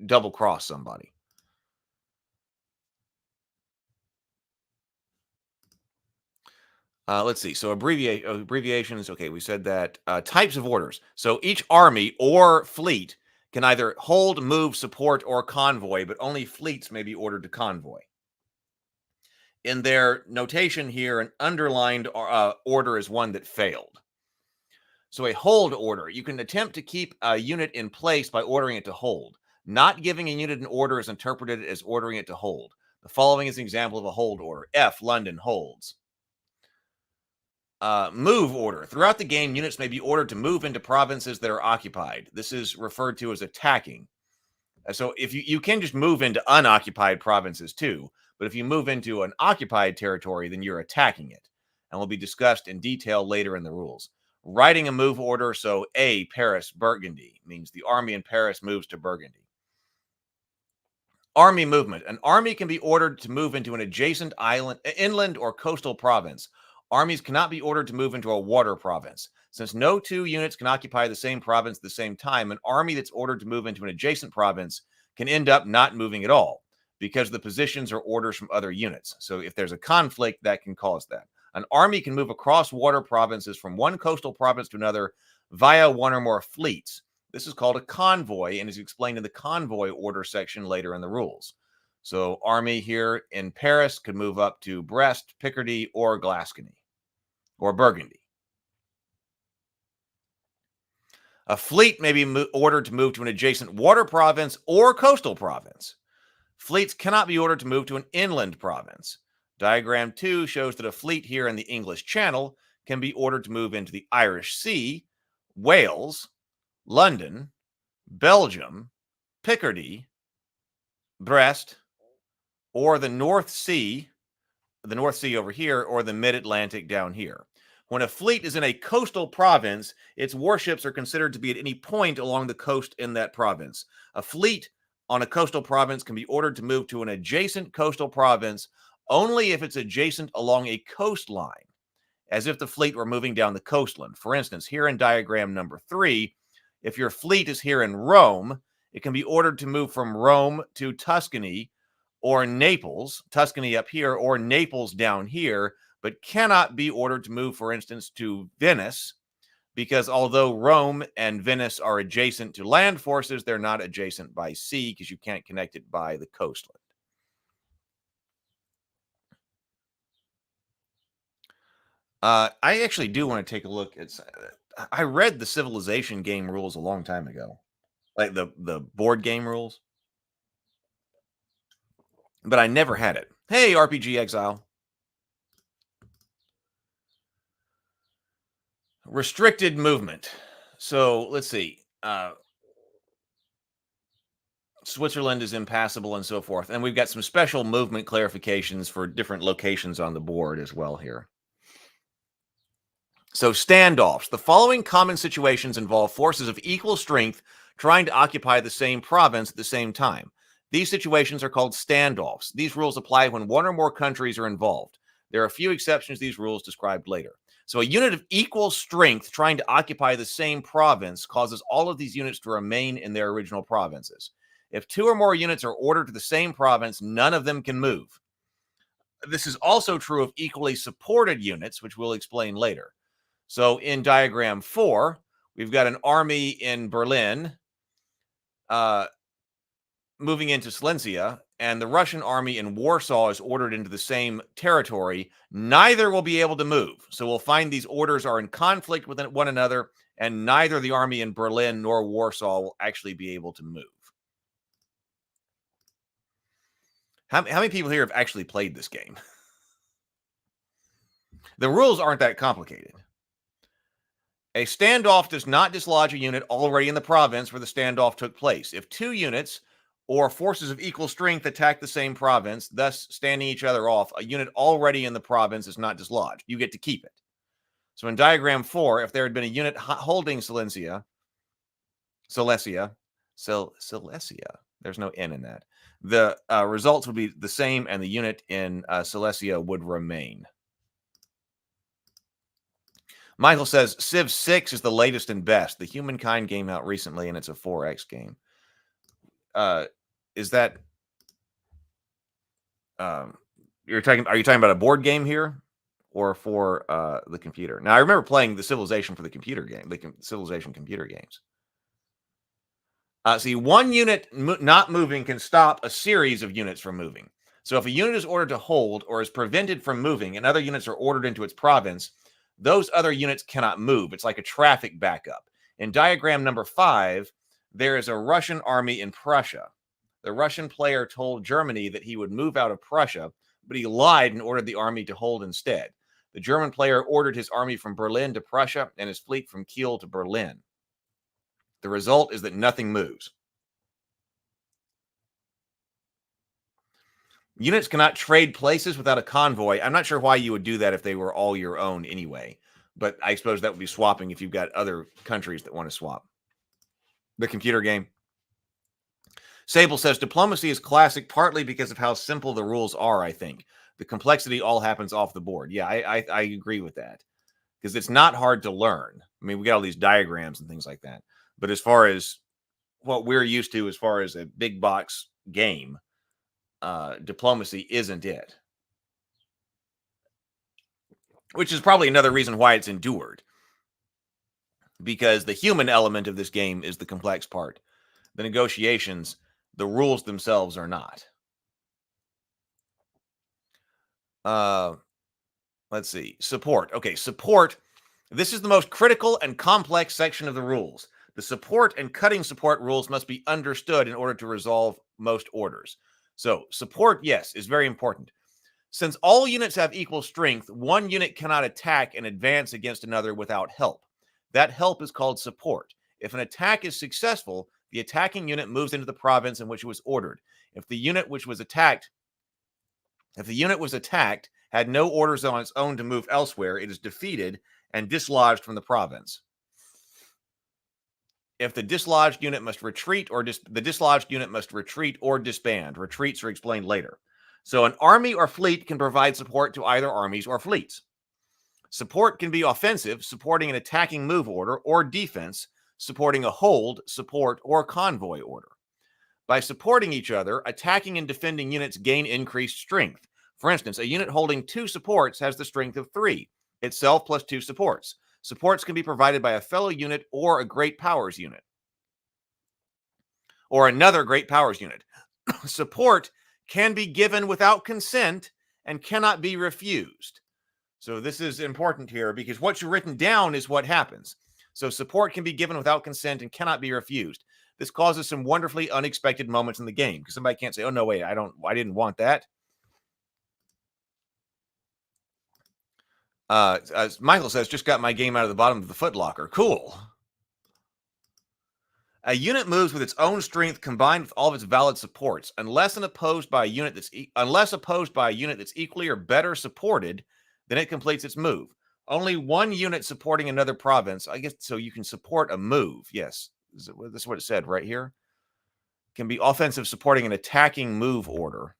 double cross somebody. Let's see. So abbreviations. Okay, we said that. Types of orders. So each army or fleet can either hold, move, support, or convoy, but only fleets may be ordered to convoy. In their notation here, an underlined order is one that failed. So a hold order, you can attempt to keep a unit in place by ordering it to hold. Not giving a unit an order is interpreted as ordering it to hold. The following is an example of a hold order. F, London holds. Move order. Throughout the game, units may be ordered to move into provinces that are occupied. This is referred to as attacking. So if you can just move into unoccupied provinces too, but if you move into an occupied territory, then you're attacking it, and will be discussed in detail later in the rules. Writing a move order, so A, Paris, Burgundy, means the army in Paris moves to Burgundy. Army movement. An army can be ordered to move into an adjacent island, inland, or coastal province. Armies cannot be ordered to move into a water province. Since no two units can occupy the same province at the same time, an army that's ordered to move into an adjacent province can end up not moving at all because the positions are orders from other units. So if there's a conflict, that can cause that. An army can move across water provinces from one coastal province to another via one or more fleets. This is called a convoy and is explained in the convoy order section later in the rules. So army here in Paris could move up to Brest, Picardy, or Gascony, or Burgundy. A fleet may be ordered to move to an adjacent water province or coastal province. Fleets cannot be ordered to move to an inland province. Diagram 2 shows that a fleet here in the English Channel can be ordered to move into the Irish Sea, Wales, London, Belgium, Picardy, Brest, or the North Sea over here, or the mid-Atlantic down here. When a fleet is in a coastal province, its warships are considered to be at any point along the coast in that province. A fleet on a coastal province can be ordered to move to an adjacent coastal province only if it's adjacent along a coastline, as if the fleet were moving down the coastline. For instance, here in diagram number 3, if your fleet is here in Rome, it can be ordered to move from Rome to Tuscany or Naples, Tuscany up here, or Naples down here, but cannot be ordered to move, for instance, to Venice, because although Rome and Venice are adjacent to land forces, they're not adjacent by sea because you can't connect it by the coastline. I actually do want to take a look at. I read the Civilization game rules a long time ago, like the board game rules, but I never had it. Hey, RPG Exile. Restricted movement. So let's see. Switzerland is impassable and so forth. And we've got some special movement clarifications for different locations on the board as well here. So standoffs. The following common situations involve forces of equal strength trying to occupy the same province at the same time. These situations are called standoffs. These rules apply when one or more countries are involved. There are a few exceptions to these rules described later. So a unit of equal strength trying to occupy the same province causes all of these units to remain in their original provinces. If two or more units are ordered to the same province, none of them can move. This is also true of equally supported units, which we'll explain later. So in diagram 4, we've got an army in Berlin moving into Silesia, and the Russian army in Warsaw is ordered into the same territory. Neither will be able to move. So we'll find these orders are in conflict with one another, and neither the army in Berlin nor Warsaw will actually be able to move. How many people here have actually played this game? The rules aren't that complicated. A standoff does not dislodge a unit already in the province where the standoff took place. If two units or forces of equal strength attack the same province, thus standing each other off, a unit already in the province is not dislodged. You get to keep it. So in diagram 4, if there had been a unit holding Silesia, there's no N in that, the results would be the same and the unit in Silesia would remain. Michael says Civ 6 is the latest and best. The Humankind came out recently, and it's a 4X game. Is that are you talking about a board game here, or for the computer. Now, I remember playing the Civilization for the computer game, the Civilization computer games. See, one unit not moving can stop a series of units from moving. So if a unit is ordered to hold or is prevented from moving and other units are ordered into its province, those other units cannot move. It's like a traffic backup. In diagram number 5, there is a Russian army in Prussia. The Russian player told Germany that he would move out of Prussia, but he lied and ordered the army to hold instead. The German player ordered his army from Berlin to Prussia and his fleet from Kiel to Berlin. The result is that nothing moves. Units cannot trade places without a convoy. I'm not sure why you would do that if they were all your own anyway, but I suppose that would be swapping if you've got other countries that want to swap. The computer game. Sable says, diplomacy is classic partly because of how simple the rules are, I think. The complexity all happens off the board. Yeah, I agree with that. Because it's not hard to learn. I mean, we got all these diagrams and things like that. But as far as what we're used to as far as a big box game, diplomacy isn't it. Which is probably another reason why it's endured. Because the human element of this game is the complex part. The negotiations, the rules themselves are not. Let's see. Support. Okay, support. This is the most critical and complex section of the rules. The support and cutting support rules must be understood in order to resolve most orders. So, support, yes, is very important. Since all units have equal strength, one unit cannot attack and advance against another without help. That help is called support. If an attack is successful, the attacking unit moves into the province in which it was ordered. If the unit was attacked, had no orders on its own to move elsewhere, it is defeated and dislodged from the province. If the dislodged unit must retreat or disband. Retreats are explained later. So an army or fleet can provide support to either armies or fleets. Support can be offensive, supporting an attacking move order, or defense, supporting a hold, support, or convoy order. By supporting each other, attacking and defending units gain increased strength. For instance, a unit holding 2 supports has the strength of 3, itself plus 2 supports. Supports can be provided by a fellow unit or a great powers unit. Or another great powers unit. Support can be given without consent and cannot be refused. So this is important here because what's written down is what happens. So support can be given without consent and cannot be refused. This causes some wonderfully unexpected moments in the game because somebody can't say, "Oh no, wait, I didn't want that." As Michael says, just got my game out of the bottom of the footlocker. Cool. A unit moves with its own strength combined with all of its valid supports, unless opposed by a unit that's equally or better supported, then it completes its move. Only one unit supporting another province, I guess, so you can support a move. Yes, this is what it said right here. Can be offensive supporting an attacking move order.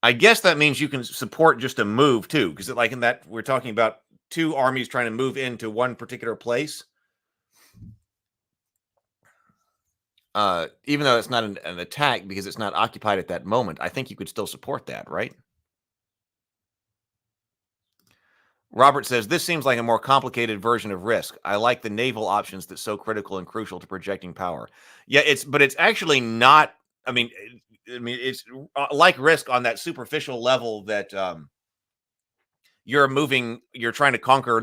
I guess that means you can support just a move too, because like in that we're talking about 2 armies trying to move into one particular place. Even though it's not an attack because it's not occupied at that moment, I think you could still support that, right? Robert says, this seems like a more complicated version of Risk. I like the naval options that's so critical and crucial to projecting power. Yeah, but it's actually not, I mean, it's like Risk on that superficial level that you're trying to conquer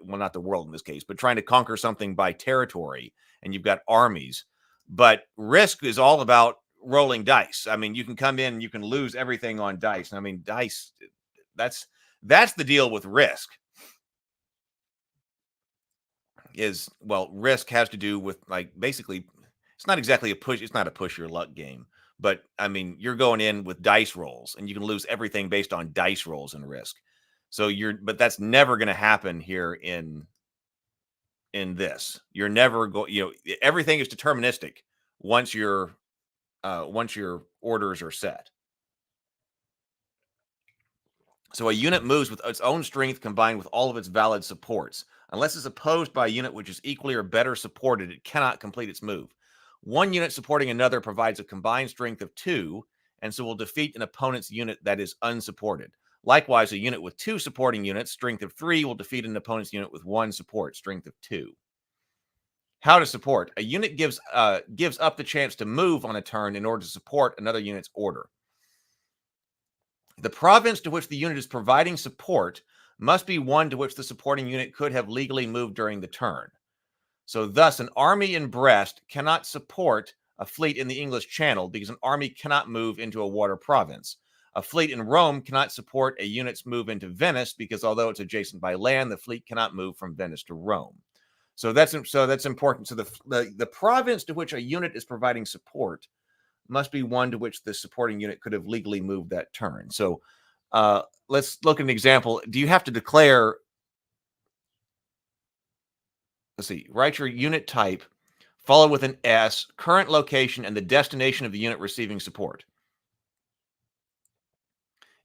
not the world in this case, but trying to conquer something by territory, and you've got armies. But Risk is all about rolling dice. I mean, you can come in and you can lose everything on dice. I mean, dice, that's the deal with Risk. Risk has to do with, like, basically, it's not exactly it's not a push your luck game. But I mean, you're going in with dice rolls, and you can lose everything based on dice rolls in Risk. So but that's never going to happen here in this. You're never everything is deterministic once your orders are set. So a unit moves with its own strength combined with all of its valid supports. Unless it's opposed by a unit which is equally or better supported, it cannot complete its move. One unit supporting another provides a combined strength of 2 and so will defeat an opponent's unit that is unsupported. Likewise, a unit with 2 supporting units, strength of 3, will defeat an opponent's unit with 1 support, strength of 2. How to support. A unit gives up the chance to move on a turn in order to support another unit's order. The province to which the unit is providing support must be one to which the supporting unit could have legally moved during the turn. So thus, an army in Brest cannot support a fleet in the English Channel because an army cannot move into a water province. A fleet in Rome cannot support a unit's move into Venice because although it's adjacent by land, the fleet cannot move from Venice to Rome. So that's important. So the province to which a unit is providing support must be one to which the supporting unit could have legally moved that turn. So let's look at an example. Do you have to declare? Let's see. Write your unit type, follow with an S, current location, and the destination of the unit receiving support.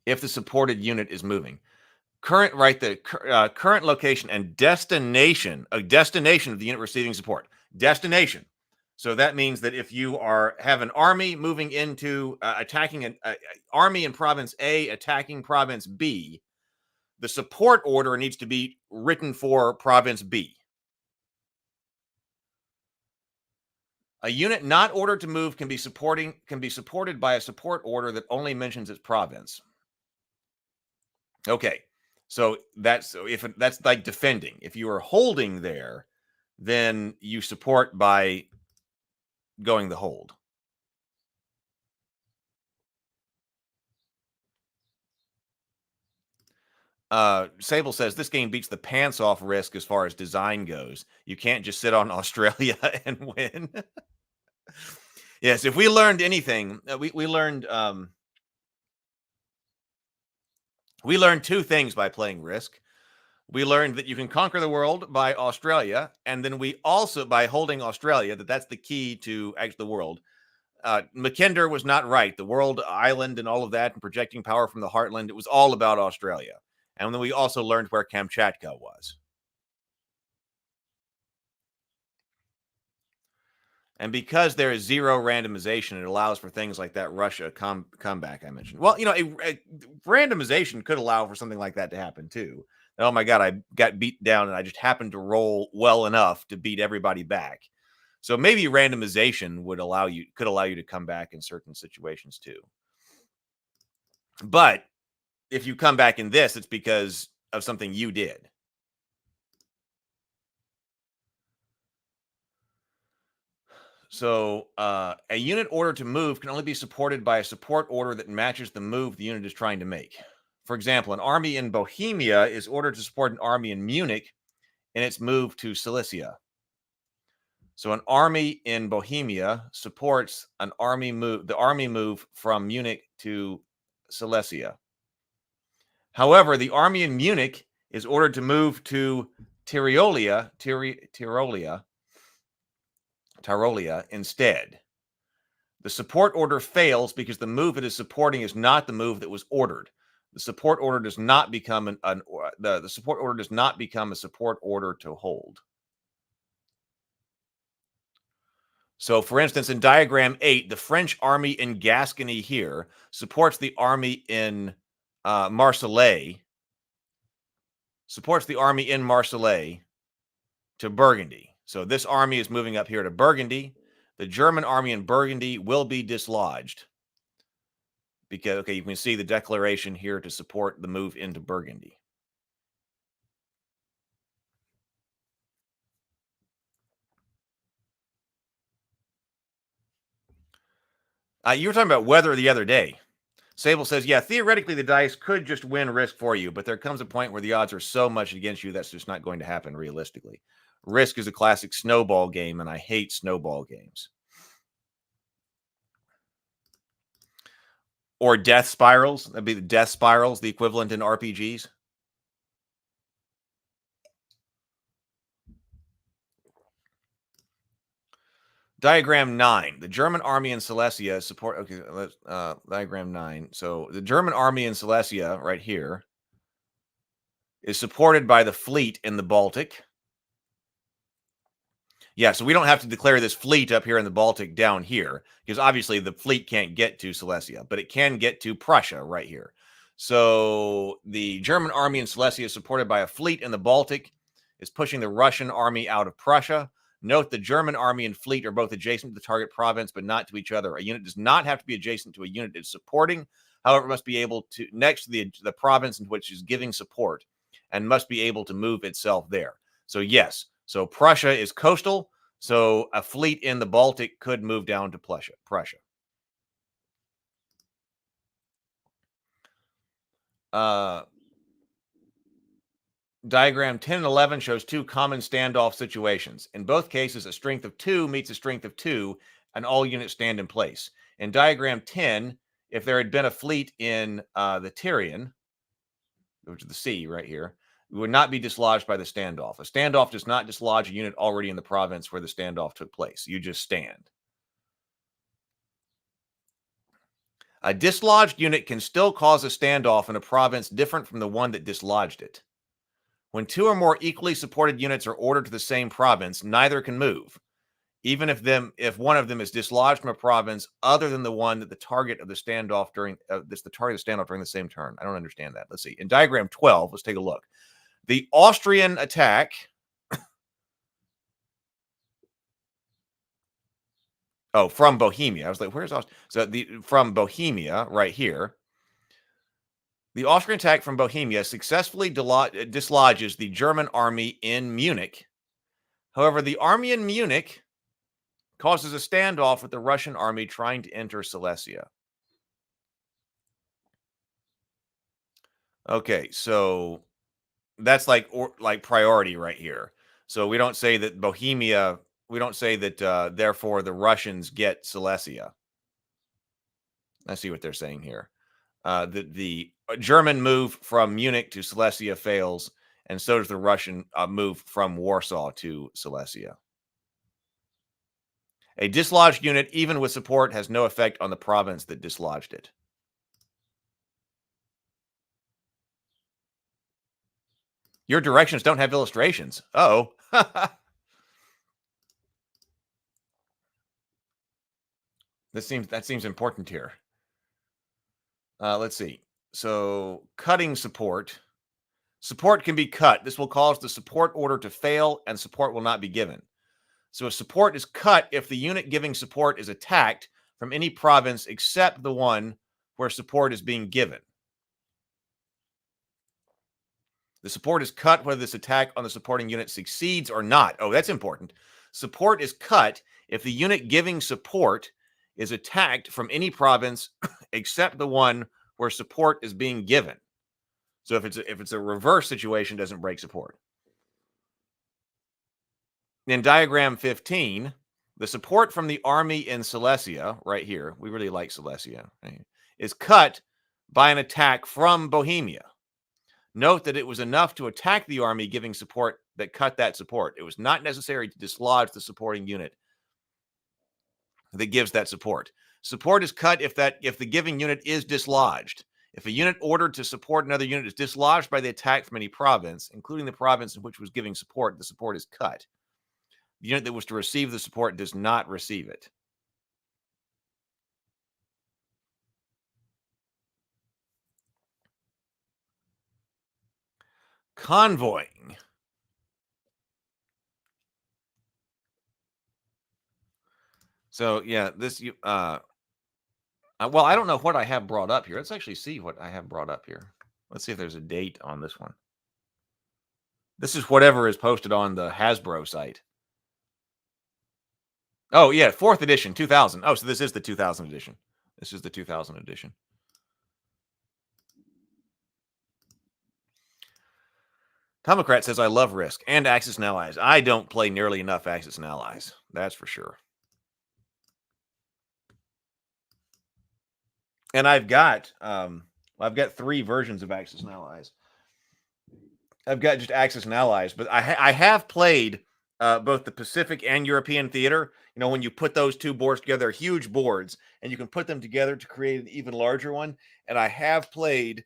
If the supported unit is moving, write the current location and destination. A destination of the unit receiving support. Destination. So that means that if you have an army moving into attacking an army in province A attacking province B, the support order needs to be written for province B. A unit not ordered to move can be supported by a support order that only mentions its province. Okay, so that's like defending. If you are holding there, then you support by going the hold. Sable says this game beats the pants off Risk as far as design goes. You can't just sit on Australia and win. Yes, if we learned anything, we learned 2 things by playing Risk. We learned that you can conquer the world by Australia, and then we also, by holding Australia, that's the key to actually the world. Mackinder was not right. The world, island, and all of that, and projecting power from the heartland, it was all about Australia. And then we also learned where Kamchatka was. And because there is 0 randomization, it allows for things like that Russia comeback I mentioned. Well, a randomization could allow for something like that to happen too. Oh my God, I got beat down and I just happened to roll well enough to beat everybody back. So maybe randomization could allow you to come back in certain situations too. But if you come back in this, it's because of something you did. So a unit order to move can only be supported by a support order that matches the move the unit is trying to make. For example, an army in Bohemia is ordered to support an army in Munich in its move to Silesia. So an army in Bohemia supports the army move from Munich to Silesia. However, the army in Munich is ordered to move to Tyrolia instead. The support order fails because the move it is supporting is not the move that was ordered. The support order does not become the support order does not become a support order to hold. So, for instance, in diagram 8, the French army in Gascony here supports the army in Marseille. Supports the army in Marseille to Burgundy. So this army is moving up here to Burgundy. The German army in Burgundy will be dislodged. Because, okay, you can see the declaration here to support the move into Burgundy. You were talking about weather the other day. Sable says, yeah, theoretically the dice could just win Risk for you, but there comes a point where the odds are so much against you that's just not going to happen realistically. Risk is a classic snowball game, and I hate snowball games. Or death spirals. That'd be the death spirals, the equivalent in RPGs. Diagram 9. The German army in Silesia support. Okay, let's diagram 9. So the German army in Silesia, right here, is supported by the fleet in the Baltic. Yeah, so we don't have to declare this fleet up here in the Baltic down here, because obviously the fleet can't get to Silesia, but it can get to Prussia right here. So the German army in Silesia, supported by a fleet in the Baltic, is pushing the Russian army out of Prussia. Note the German army and fleet are both adjacent to the target province, but not to each other. A unit does not have to be adjacent to a unit it's supporting. However, it must be able to, next to the province in which it's giving support, and must be able to move itself there. So yes, so Prussia is coastal, so a fleet in the Baltic could move down to Prussia. Diagram 10 and 11 shows two common standoff situations. In both cases, a strength of 2 meets a strength of 2, and all units stand in place. In diagram 10, if there had been a fleet in the Tyrian, which is the sea right here, we would not be dislodged by the standoff. A standoff does not dislodge a unit already in the province where the standoff took place. You just stand. A dislodged unit can still cause a standoff in a province different from the one that dislodged it. When 2 or more equally supported units are ordered to the same province, neither can move, even if one of them is dislodged from a province other than the one that the target of the standoff during the same turn. I don't understand that. Let's see. In diagram 12, let's take a look. The Austrian attack from Bohemia. I was like, where's Austria? So from Bohemia right here. The Austrian attack from Bohemia successfully dislodges the German army in Munich. However, the army in Munich causes a standoff with the Russian army trying to enter Silesia. Okay, so that's like priority right here. So we don't say that Bohemia, we don't say that therefore the Russians get Silesia. I see what they're saying here. The German move from Munich to Silesia fails, and so does the Russian move from Warsaw to Silesia. A dislodged unit, even with support, has no effect on the province that dislodged it. Your directions don't have illustrations. Uh-oh. That seems important here. Let's see. So cutting support. Support can be cut. This will cause the support order to fail, and support will not be given. So a support is cut if the unit giving support is attacked from any province except the one where support is being given. The support is cut whether this attack on the supporting unit succeeds or not. Oh, that's important. Support is cut if the unit giving support is attacked from any province except the one where support is being given. So if it's a reverse situation, it doesn't break support. In diagram 15, the support from the army in Silesia, right here, we really like Silesia, right, is cut by an attack from Bohemia. Note that it was enough to attack the army giving support that cut that support. It was not necessary to dislodge the supporting unit that gives that support. Support is cut if the giving unit is dislodged. If a unit ordered to support another unit is dislodged by the attack from any province, including the province in which was giving support, the support is cut. The unit that was to receive the support does not receive it. Convoying. So yeah, this well, I don't know what I have brought up here. Let's actually see what I have brought up here. Let's see if there's a date on this one. This is whatever is posted on the Hasbro site. Oh, yeah, 4th edition, 2000. Oh, so this is the 2000 edition. This is the 2000 edition. Tomocrat says, I love Risk and Axis and Allies. I don't play nearly enough Axis and Allies. That's for sure. And I've got 3 versions of Axis and Allies. I've got just Axis and Allies, but I have played both the Pacific and European theater. You know, when you put those 2 boards together, huge boards, and you can put them together to create an even larger one. And I have played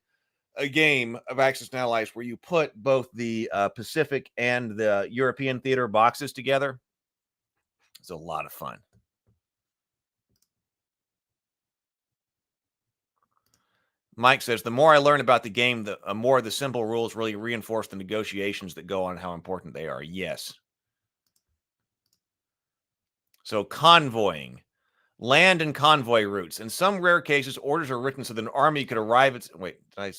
a game of Axis and Allies where you put both the Pacific and the European theater boxes together. It's a lot of fun. Mike says, the more I learn about the game, the more the simple rules really reinforce the negotiations that go on and how important they are. Yes. So convoying. Land and convoy routes. In some rare cases, orders are written so that an army could arrive at... Wait, did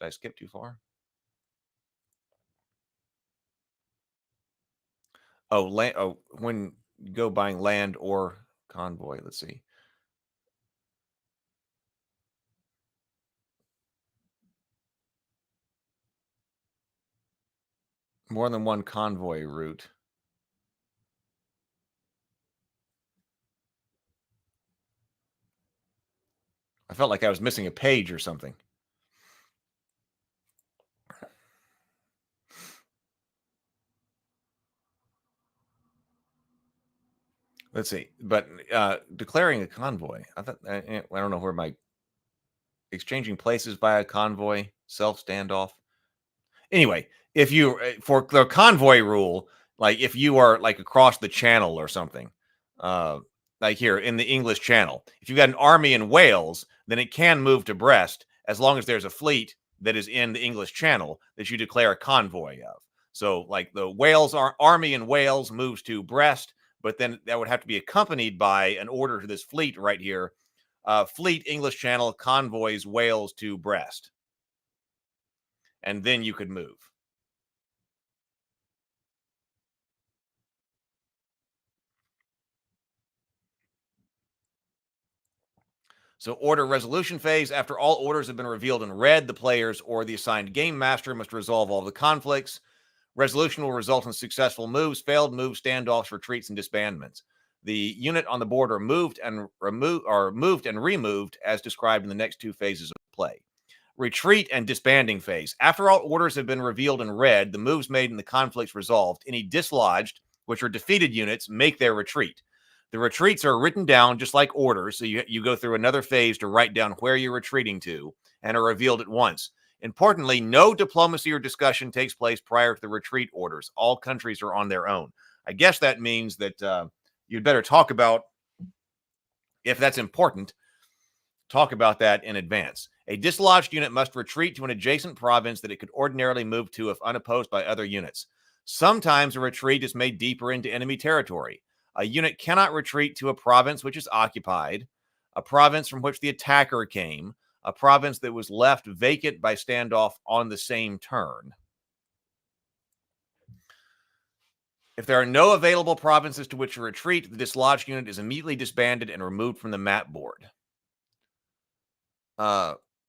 I skip too far? Oh, when you go buying land or convoy, let's see. More than one convoy route. I felt like I was missing a page or something. Let's see. But declaring a convoy, I don't know where my exchanging places by a convoy, self standoff. Anyway, if you for the convoy rule, like if you are like across the channel or something, like here in the English Channel, if you've got an army in Wales, then it can move to Brest as long as there's a fleet that is in the English Channel that you declare a convoy of. So, like the Wales army in Wales moves to Brest, but then that would have to be accompanied by an order to this fleet right here. Fleet English Channel convoys Wales to Brest. And then you could move. So order resolution phase. After all orders have been revealed in red, the players or the assigned game master must resolve all the conflicts. Resolution will result in successful moves, failed moves, standoffs, retreats, and disbandments. The unit on the board are moved and removed as described in the next two phases of play. Retreat and disbanding phase. After all orders have been revealed in red, the moves made and the conflicts resolved, any dislodged, which are defeated units, make their retreat. The retreats are written down just like orders, so you go through another phase to write down where you're retreating to and are revealed at once. Importantly, no diplomacy or discussion takes place prior to the retreat orders. All countries are on their own. I guess that means that you'd better talk about, if that's important, talk about that in advance. A dislodged unit must retreat to an adjacent province that it could ordinarily move to if unopposed by other units. Sometimes a retreat is made deeper into enemy territory. A unit cannot retreat to a province which is occupied, a province from which the attacker came, a province that was left vacant by standoff on the same turn. If there are no available provinces to which to retreat, the dislodged unit is immediately disbanded and removed from the map board.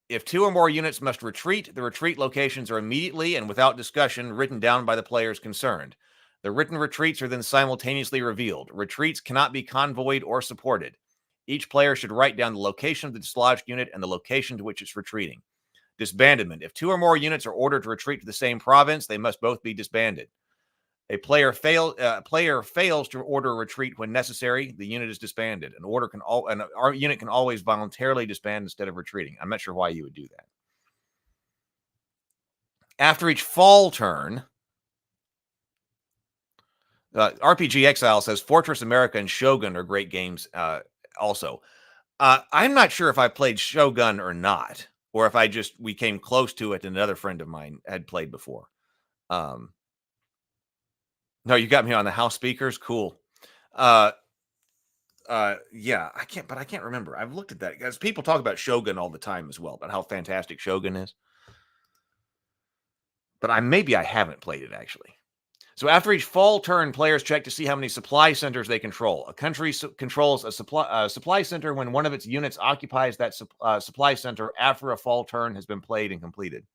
If two or more units must retreat, the retreat locations are immediately and without discussion written down by the players concerned. The written retreats are then simultaneously revealed. Retreats cannot be convoyed or supported. Each player should write down the location of the dislodged unit and the location to which it's retreating. Disbandment. If two or more units are ordered to retreat to the same province, they must both be disbanded. A player fails to order a retreat when necessary. The unit is disbanded. Our unit can always voluntarily disband instead of retreating. I'm not sure why you would do that. After each fall turn, RPG Exile says Fortress America and Shogun are great games. Also, I'm not sure if I played Shogun or not, or if we came close to it and another friend of mine had played before. No, you got me on the house speakers. Cool. Yeah, I can't remember. I've looked at that because people talk about Shogun all the time as well, about how fantastic Shogun is. But maybe I haven't played it actually. So after each fall turn, players check to see how many supply centers they control. A country controls a supply center when one of its units occupies that supply center after a fall turn has been played and completed.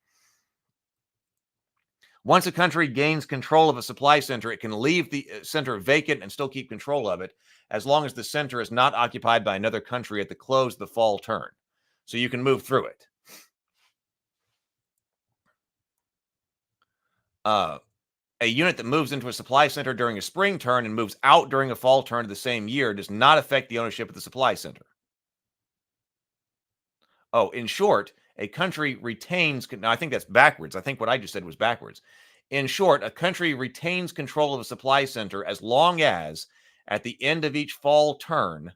Once a country gains control of a supply center, it can leave the center vacant and still keep control of it as long as the center is not occupied by another country at the close of the fall turn. So you can move through it. A unit that moves into a supply center during a spring turn and moves out during a fall turn of the same year does not affect the ownership of the supply center. Oh, in short, a country retains... Now, I think that's backwards. I think what I just said was backwards. In short, a country retains control of a supply center as long as At the end of each fall turn,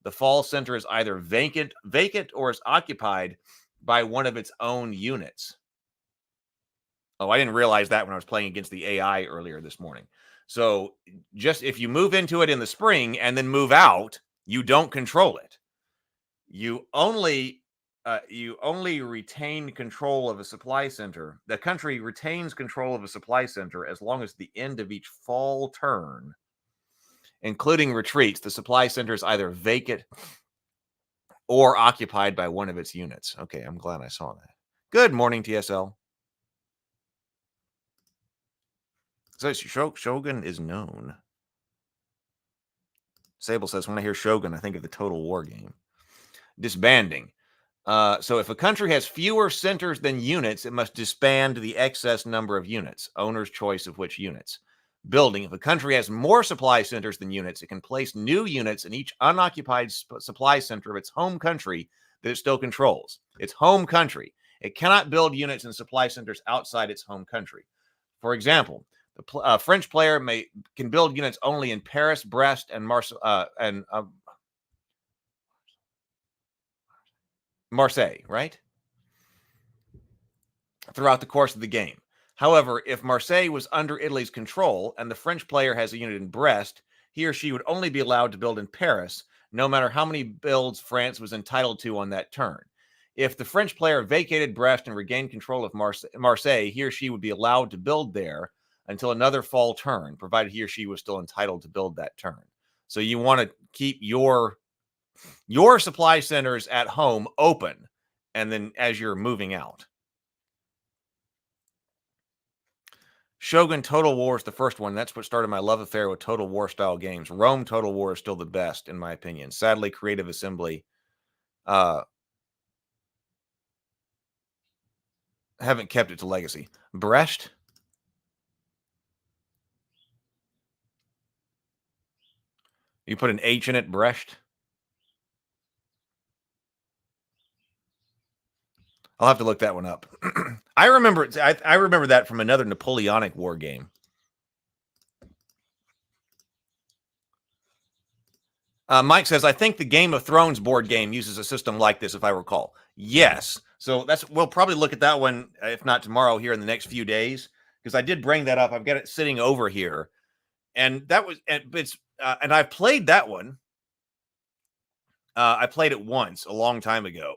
the fall center is either vacant or is occupied by one of its own units. Oh, I didn't realize that when I was playing against the AI earlier this morning. So just if you move into it in the spring and then move out, you don't control it. You only retain control of a supply center. The country retains control of a supply center as long as the end of each fall turn, including retreats, the supply center is either vacant or occupied by one of its units. Okay, I'm glad I saw that. Good morning, TSL. So Shogun is known. Sable says, when I hear Shogun, I think of the Total War game. Disbanding. So if a country has fewer centers than units, it must disband the excess number of units. Owner's choice of which units. Building. If a country has more supply centers than units, it can place new units in each unoccupied supply center of its home country that it still controls. Its home country. It cannot build units in supply centers outside its home country. For example, the French player can build units only in Paris, Brest, and Marseille, right? Throughout the course of the game. However, if Marseille was under Italy's control and the French player has a unit in Brest, he or she would only be allowed to build in Paris, no matter how many builds France was entitled to on that turn. If the French player vacated Brest and regained control of Marseille, he or she would be allowed to build there until another fall turn, provided he or she was still entitled to build that turn. So you want to keep your supply centers at home open, and then as you're moving out. Shogun Total War is the first one. That's what started my love affair with Total War style games. Rome Total War is still the best, in my opinion. Sadly, Creative Assembly haven't kept it to legacy. Brest. You put an H in it, Brest. I'll have to look that one up. I remember that from another Napoleonic War game. Mike says, I think the Game of Thrones board game uses a system like this, if I recall. Yes. So we'll probably look at that one, if not tomorrow, here in the next few days, because I did bring that up. I've got it sitting over here. And and I've played that one. I played it once a long time ago.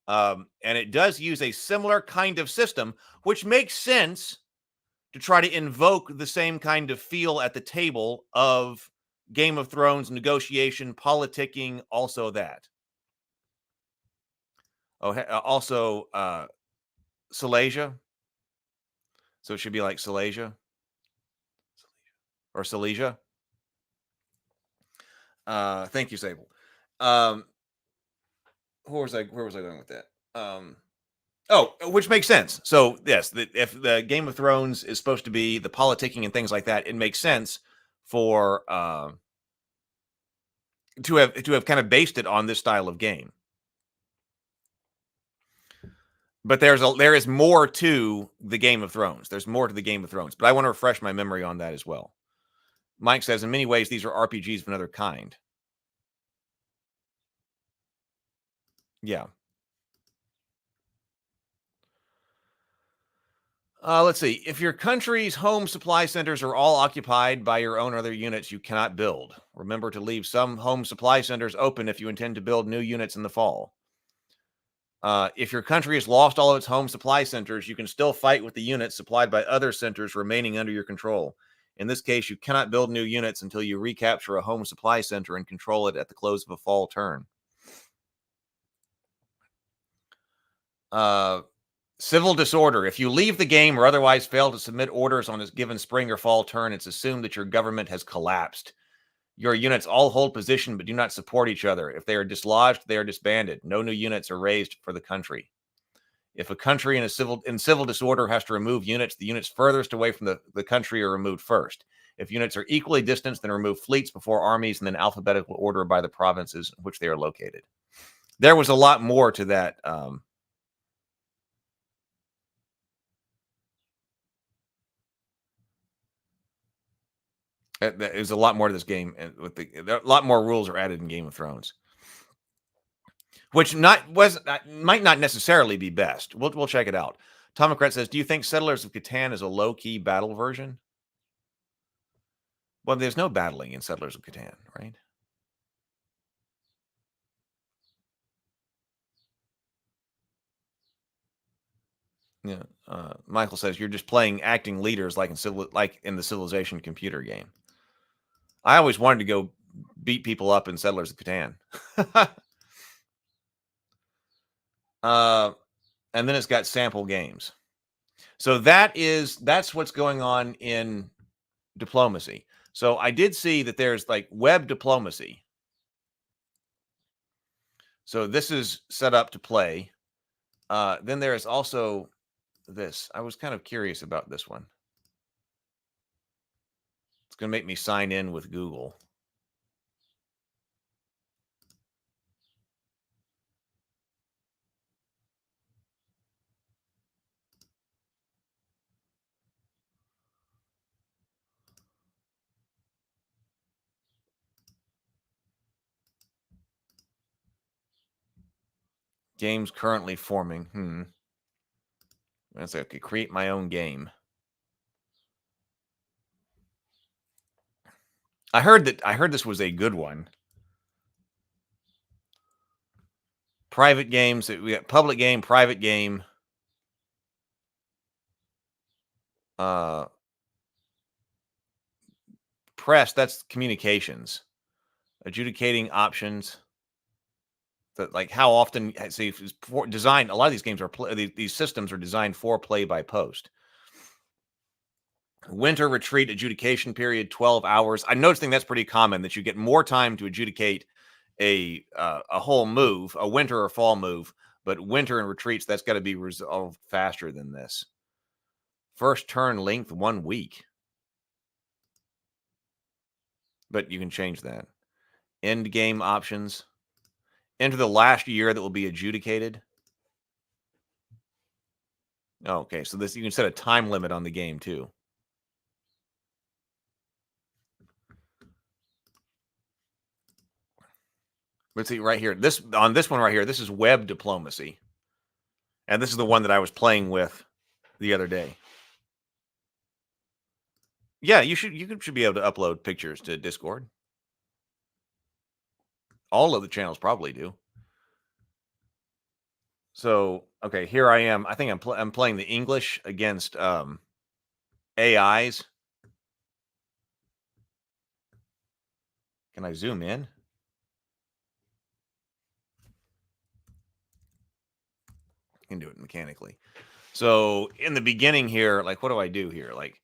And it does use a similar kind of system, which makes sense to try to invoke the same kind of feel at the table of Game of Thrones, negotiation, politicking, also that. Oh, also Silesia. So it should be like Silesia or Silesia. Thank you, Sable. Where was I going with that? Which makes sense. So yes, if the Game of Thrones is supposed to be the politicking and things like that, it makes sense for to have kind of based it on this style of game. But there is more to the Game of Thrones. There's more to the Game of Thrones. But I want to refresh my memory on that as well. Mike says, in many ways, these are RPGs of another kind. Yeah. Let's see. If your country's home supply centers are all occupied by your own other units, you cannot build. Remember to leave some home supply centers open if you intend to build new units in the fall. If your country has lost all of its home supply centers, you can still fight with the units supplied by other centers remaining under your control. In this case, you cannot build new units until you recapture a home supply center and control it at the close of a fall turn. Civil disorder. If you leave the game or otherwise fail to submit orders on a given spring or fall turn, it's assumed that your government has collapsed. Your units all hold position but do not support each other. If they are dislodged, they are disbanded. No new units are raised for the country. If a country in civil disorder has to remove units, the units furthest away from the country are removed first. If units are equally distant, then remove fleets before armies and then alphabetical order by the provinces in which they are located. There was a lot more to that. There's a lot more to this game, and a lot more rules are added in Game of Thrones, which might not necessarily be best. We'll check it out. Tom McCret says, "Do you think Settlers of Catan is a low-key battle version?" Well, there's no battling in Settlers of Catan, right? Yeah. Michael says you're just playing acting leaders like in the Civilization computer game. I always wanted to go beat people up in Settlers of Catan. And then it's got sample games. So that's what's going on in diplomacy. So I did see that there's like web diplomacy. So this is set up to play. Then there is also this. I was kind of curious about this one. It's going to make me sign in with Google. Games currently forming. Let's say, okay, create my own game. I heard this was a good one. Private games. We got public game, private game. Press, that's communications. Adjudicating options. That, like, how often, see, design, a lot of these games are these systems are designed for play by post. Winter retreat adjudication period 12 hours. I'm noticing that's pretty common, that you get more time to adjudicate a whole move, a winter or fall move, but winter and retreats, that's got to be resolved faster than this. First turn length 1 week. But you can change that. End game options. Enter the last year that will be adjudicated. Okay, so this, you can set a time limit on the game too. Let's see right here. On this one right here, this is web diplomacy. And this is the one that I was playing with the other day. Yeah, you should be able to upload pictures to Discord. All of the channels probably do. So, okay, here I am. I think I'm playing the English against AIs. Can I zoom in? I can do it mechanically. So in the beginning here, like, what do I do here? Like,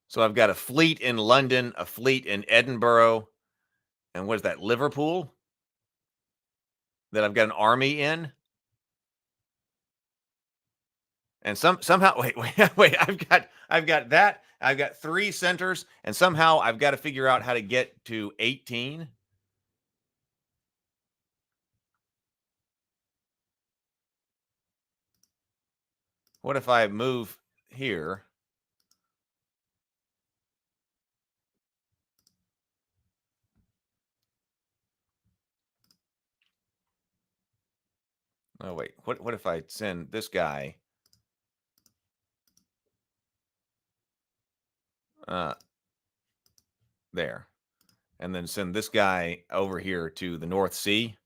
so I've got a fleet in London, a fleet in Edinburgh, and what is that, Liverpool? That I've got an army in. And somehow, wait, I've got that. I've got 3 centers, and somehow I've got to figure out how to get to 18. What if I move here? Oh, wait. What if I send this guy there, and then send this guy over here to the North Sea,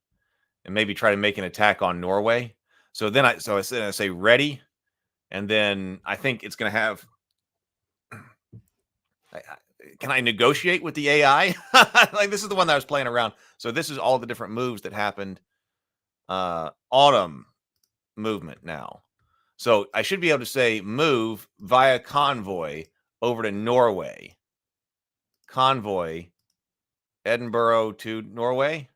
and maybe try to make an attack on Norway? So then I say ready, and then I think it's going to have. Can I negotiate with the AI? Like, this is the one that I was playing around. So this is all the different moves that happened. Autumn movement now. So I should be able to say move via convoy over to Norway. Convoy, Edinburgh to Norway.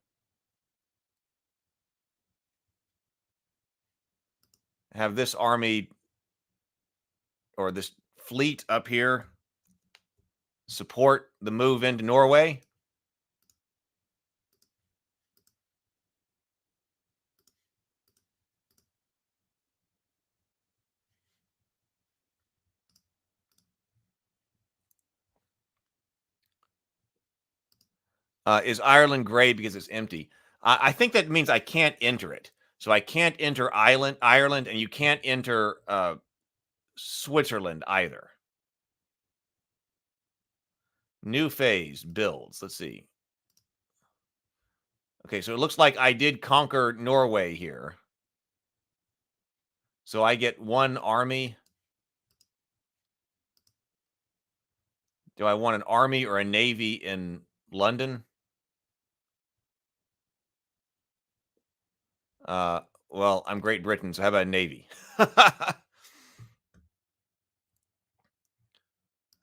Have this army or this fleet up here support the move into Norway. Is Ireland gray because it's empty? I think that means I can't enter it. So I can't enter Ireland, and you can't enter Switzerland either. New phase builds. Let's see. Okay, so it looks like I did conquer Norway here. So I get 1 army. Do I want an army or a navy in London? Well, I'm Great Britain, so how about a navy?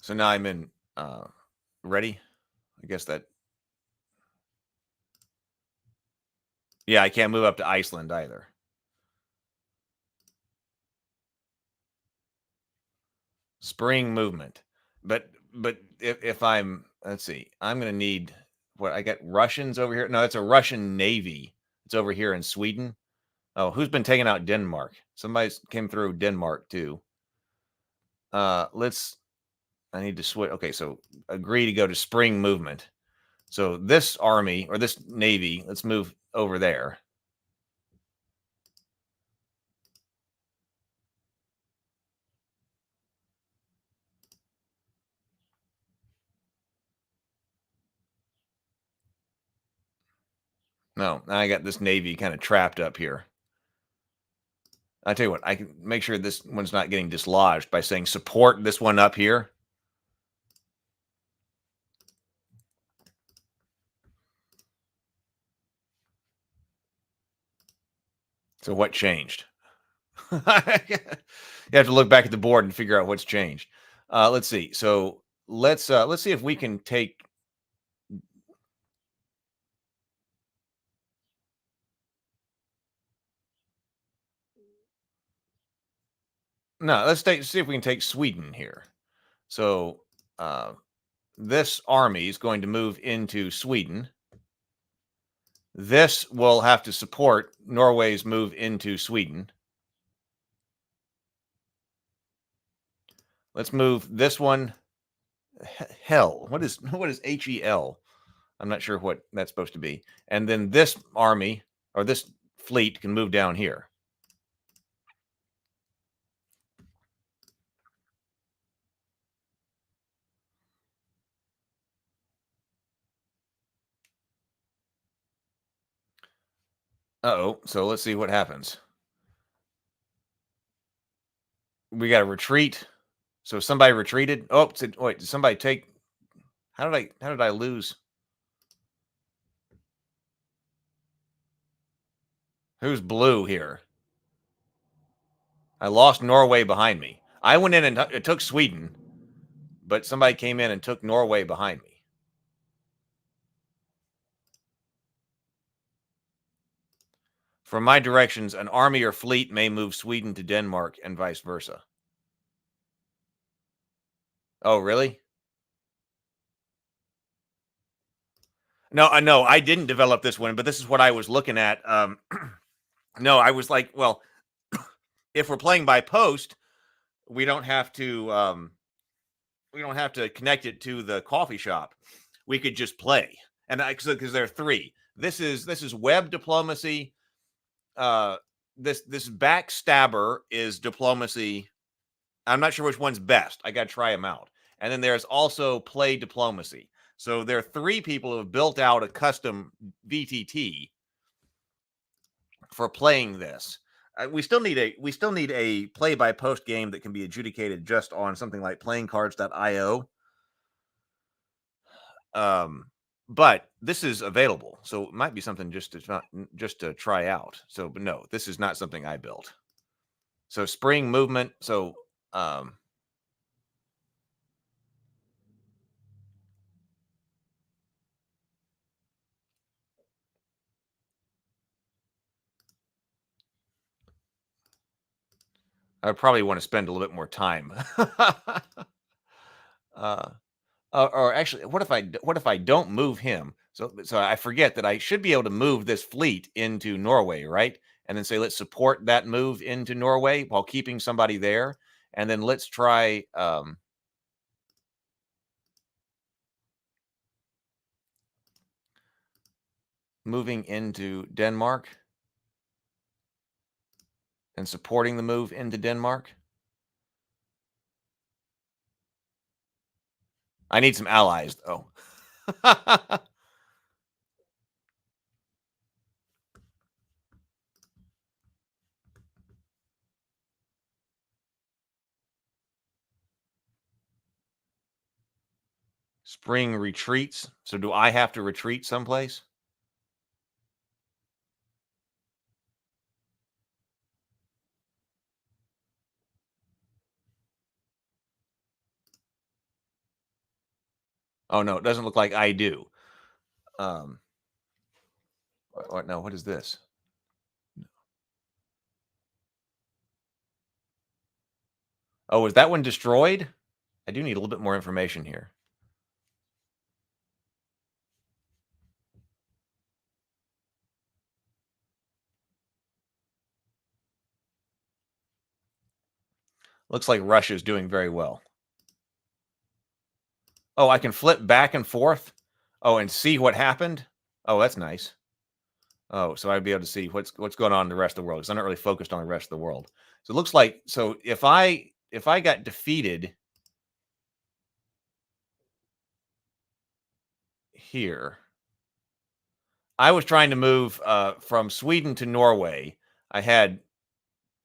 So now I'm in ready. I guess that. Yeah, I can't move up to Iceland either. Spring movement. But if I'm, let's see, I'm going to need what I got Russians over here. No, it's a Russian navy. It's over here in Sweden. Oh, who's been taking out Denmark? Somebody came through Denmark too. I need to switch. Okay, so agree to go to spring movement. So this army or this navy, let's move over there. No, I got this navy kind of trapped up here. I tell you what, I can make sure this one's not getting dislodged by saying support this one up here. So what changed? You have to look back at the board and figure out what's changed. Let's see. So let's see if we can take. No, let's see if we can take Sweden here. So this army is going to move into Sweden. This will have to support Norway's move into Sweden. Let's move this one. Hell, what is HEL? I'm not sure what that's supposed to be. And then this army or this fleet can move down here. Uh-oh. So let's see what happens. We got to retreat. So somebody retreated. Oh, wait, did somebody take? How did I lose? Who's blue here? I lost Norway behind me. I went in and took Sweden, but somebody came in and took Norway behind me. From my directions, an army or fleet may move Sweden to Denmark and vice versa. Oh, really? No, I didn't develop this one, but this is what I was looking at. No, I was like, well, if we're playing by post, we don't have to connect it to the coffee shop. We could just play, and because there are 3. This is web diplomacy. This backstabber is diplomacy. I'm not sure which one's best. I got to try them out. And then there's also play diplomacy. So there are 3 people who have built out a custom VTT for playing this. We still need a play by post game that can be adjudicated just on something like playingcards.io. But this is available, so it might be something just to try out. So, but no, this is not something I built. So spring movement. So I probably want to spend a little bit more time. Or actually, what if I don't move him? So I forget that I should be able to move this fleet into Norway, right? And then say, let's support that move into Norway while keeping somebody there. And then let's try. moving into Denmark and supporting the move into Denmark. I need some allies, though. Spring retreats. So do I have to retreat someplace? Oh, no, it doesn't look like I do. No, what is this? Oh, is that one destroyed? I do need a little bit more information here. Looks like Russia's doing very well. Oh, I can flip back and forth. Oh, and see what happened. Oh, that's nice. Oh, so I'd be able to see what's going on in the rest of the world because I'm not really focused on the rest of the world. So it looks like if I got defeated here, I was trying to move from Sweden to Norway. I had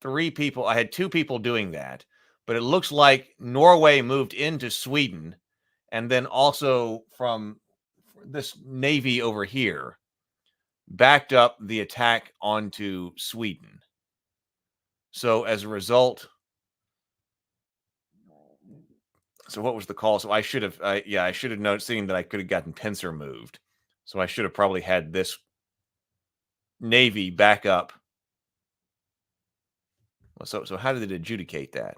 3 people. I had 2 people doing that, but it looks like Norway moved into Sweden, and then also from this navy over here backed up the attack onto Sweden. So as a result, so what was the call? So I should have, I should have seen that I could have gotten pincer moved. So I should have probably had this navy back up. So how did it adjudicate that?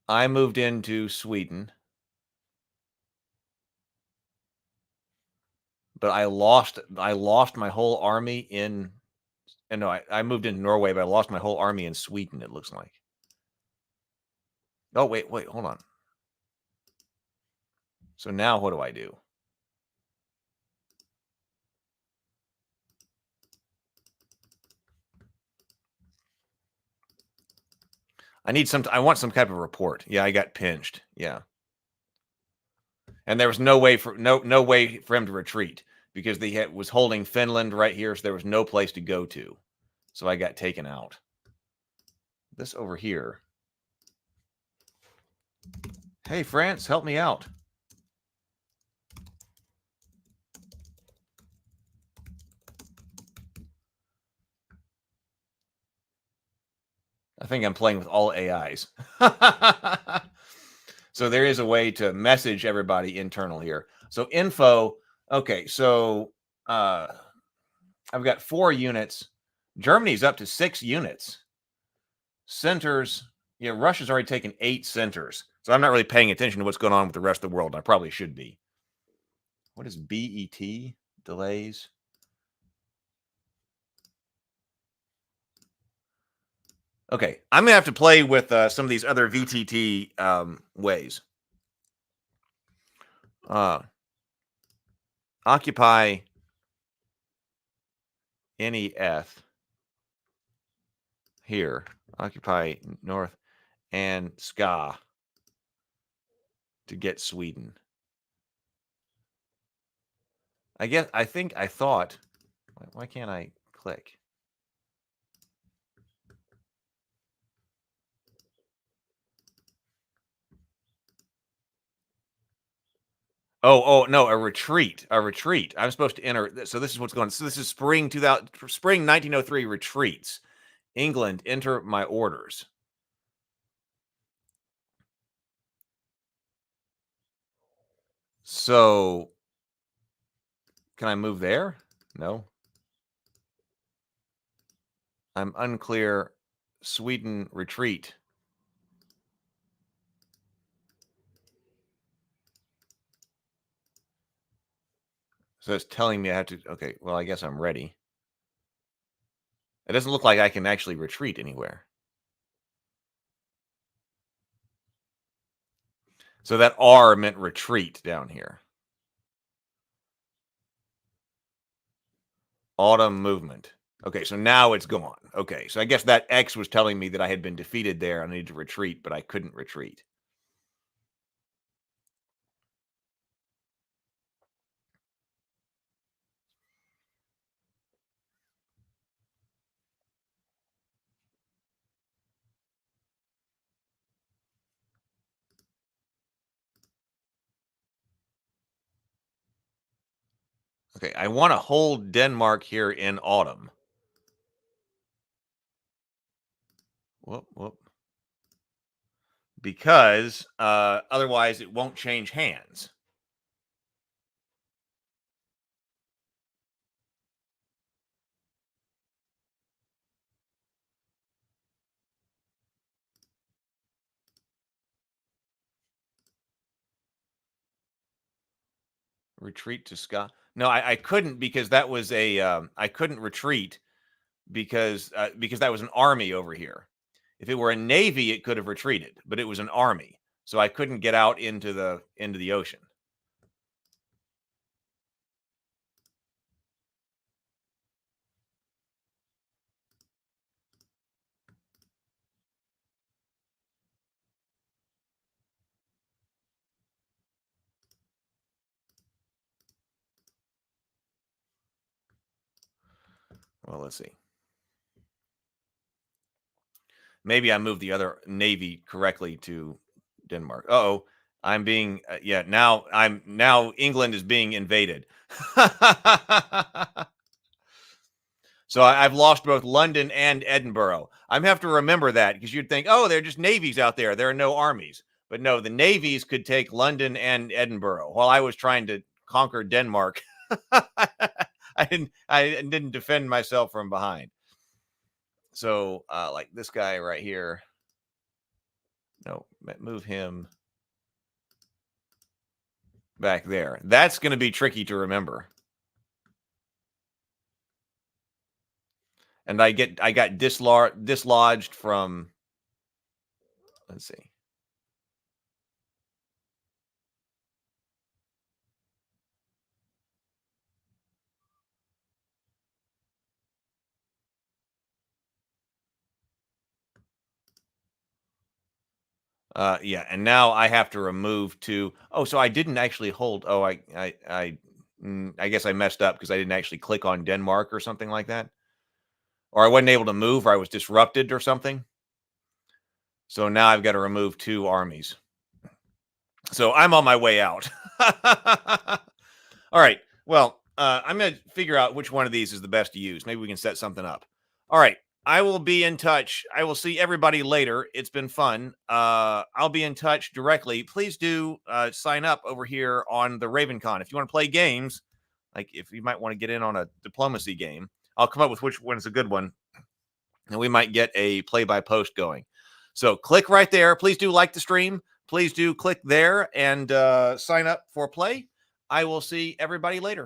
I moved into Sweden, but I lost my whole army in. And no, I moved into Norway, but I lost my whole army in Sweden. It looks like. Oh wait, hold on. So now what do I do? I want some type of report. Yeah, I got pinched. Yeah. And there was no way for him to retreat because was holding Finland right here, so there was no place to go to. So I got taken out. This over here. Hey, France, help me out. I think I'm playing with all AIs. So there is a way to message everybody internal here. So info. Okay, so I've got 4 units. Germany's up to 6 units. Centers. Yeah, Russia's already taken 8 centers. So I'm not really paying attention to what's going on with the rest of the world. I probably should be. What is BET? Delays. Okay, I'm going to have to play with some of these other VTT ways. Occupy NEF here. Occupy North and SCA to get Sweden. I thought, why can't I click? Oh, no, a retreat. I'm supposed to enter. So this is what's going on. So this is spring 1903 retreats. England, enter my orders. So can I move there? No. I'm unclear. Sweden retreat. So it's telling me I have to. Okay, well, I guess I'm ready. It doesn't look like I can actually retreat anywhere. So that R meant retreat down here. Autumn movement. Okay, so now it's gone. Okay, so I guess that X was telling me that I had been defeated there. I needed to retreat, but I couldn't retreat. Okay, I want to hold Denmark here in autumn. Whoop, whoop. Because otherwise it won't change hands. Retreat to Scott. No, I couldn't because that was a I couldn't retreat because that was an army over here. If it were a navy, it could have retreated, but it was an army, so I couldn't get out into the ocean. Well, let's see. Maybe I moved the other navy correctly to Denmark. Uh-oh. I'm being yeah, now England is being invaded. So I've lost both London and Edinburgh. I'm have to remember that because you'd think, oh, they're just navies out there. There are no armies. But no, the navies could take London and Edinburgh while I was trying to conquer Denmark. I didn't defend myself from behind. So like this guy right here. No, move him back there. That's going to be tricky to remember. And I got dislodged from, let's see. Yeah, and now I have to remove two. Oh, so I didn't actually hold. Oh, I guess I messed up because I didn't actually click on Denmark or something like that. Or I wasn't able to move, or I was disrupted or something. So now I've got to remove two armies. So I'm on my way out. All right. Well, I'm going to figure out which one of these is the best to use. Maybe we can set something up. All right. I will be in touch. I will see everybody later. It's been fun. I'll be in touch directly. Please do sign up over here on the RavenCon. If you want to play games, like if you might want to get in on a diplomacy game, I'll come up with which one's a good one. And we might get a play-by-post going. So click right there. Please do like the stream. Please do click there and sign up for play. I will see everybody later.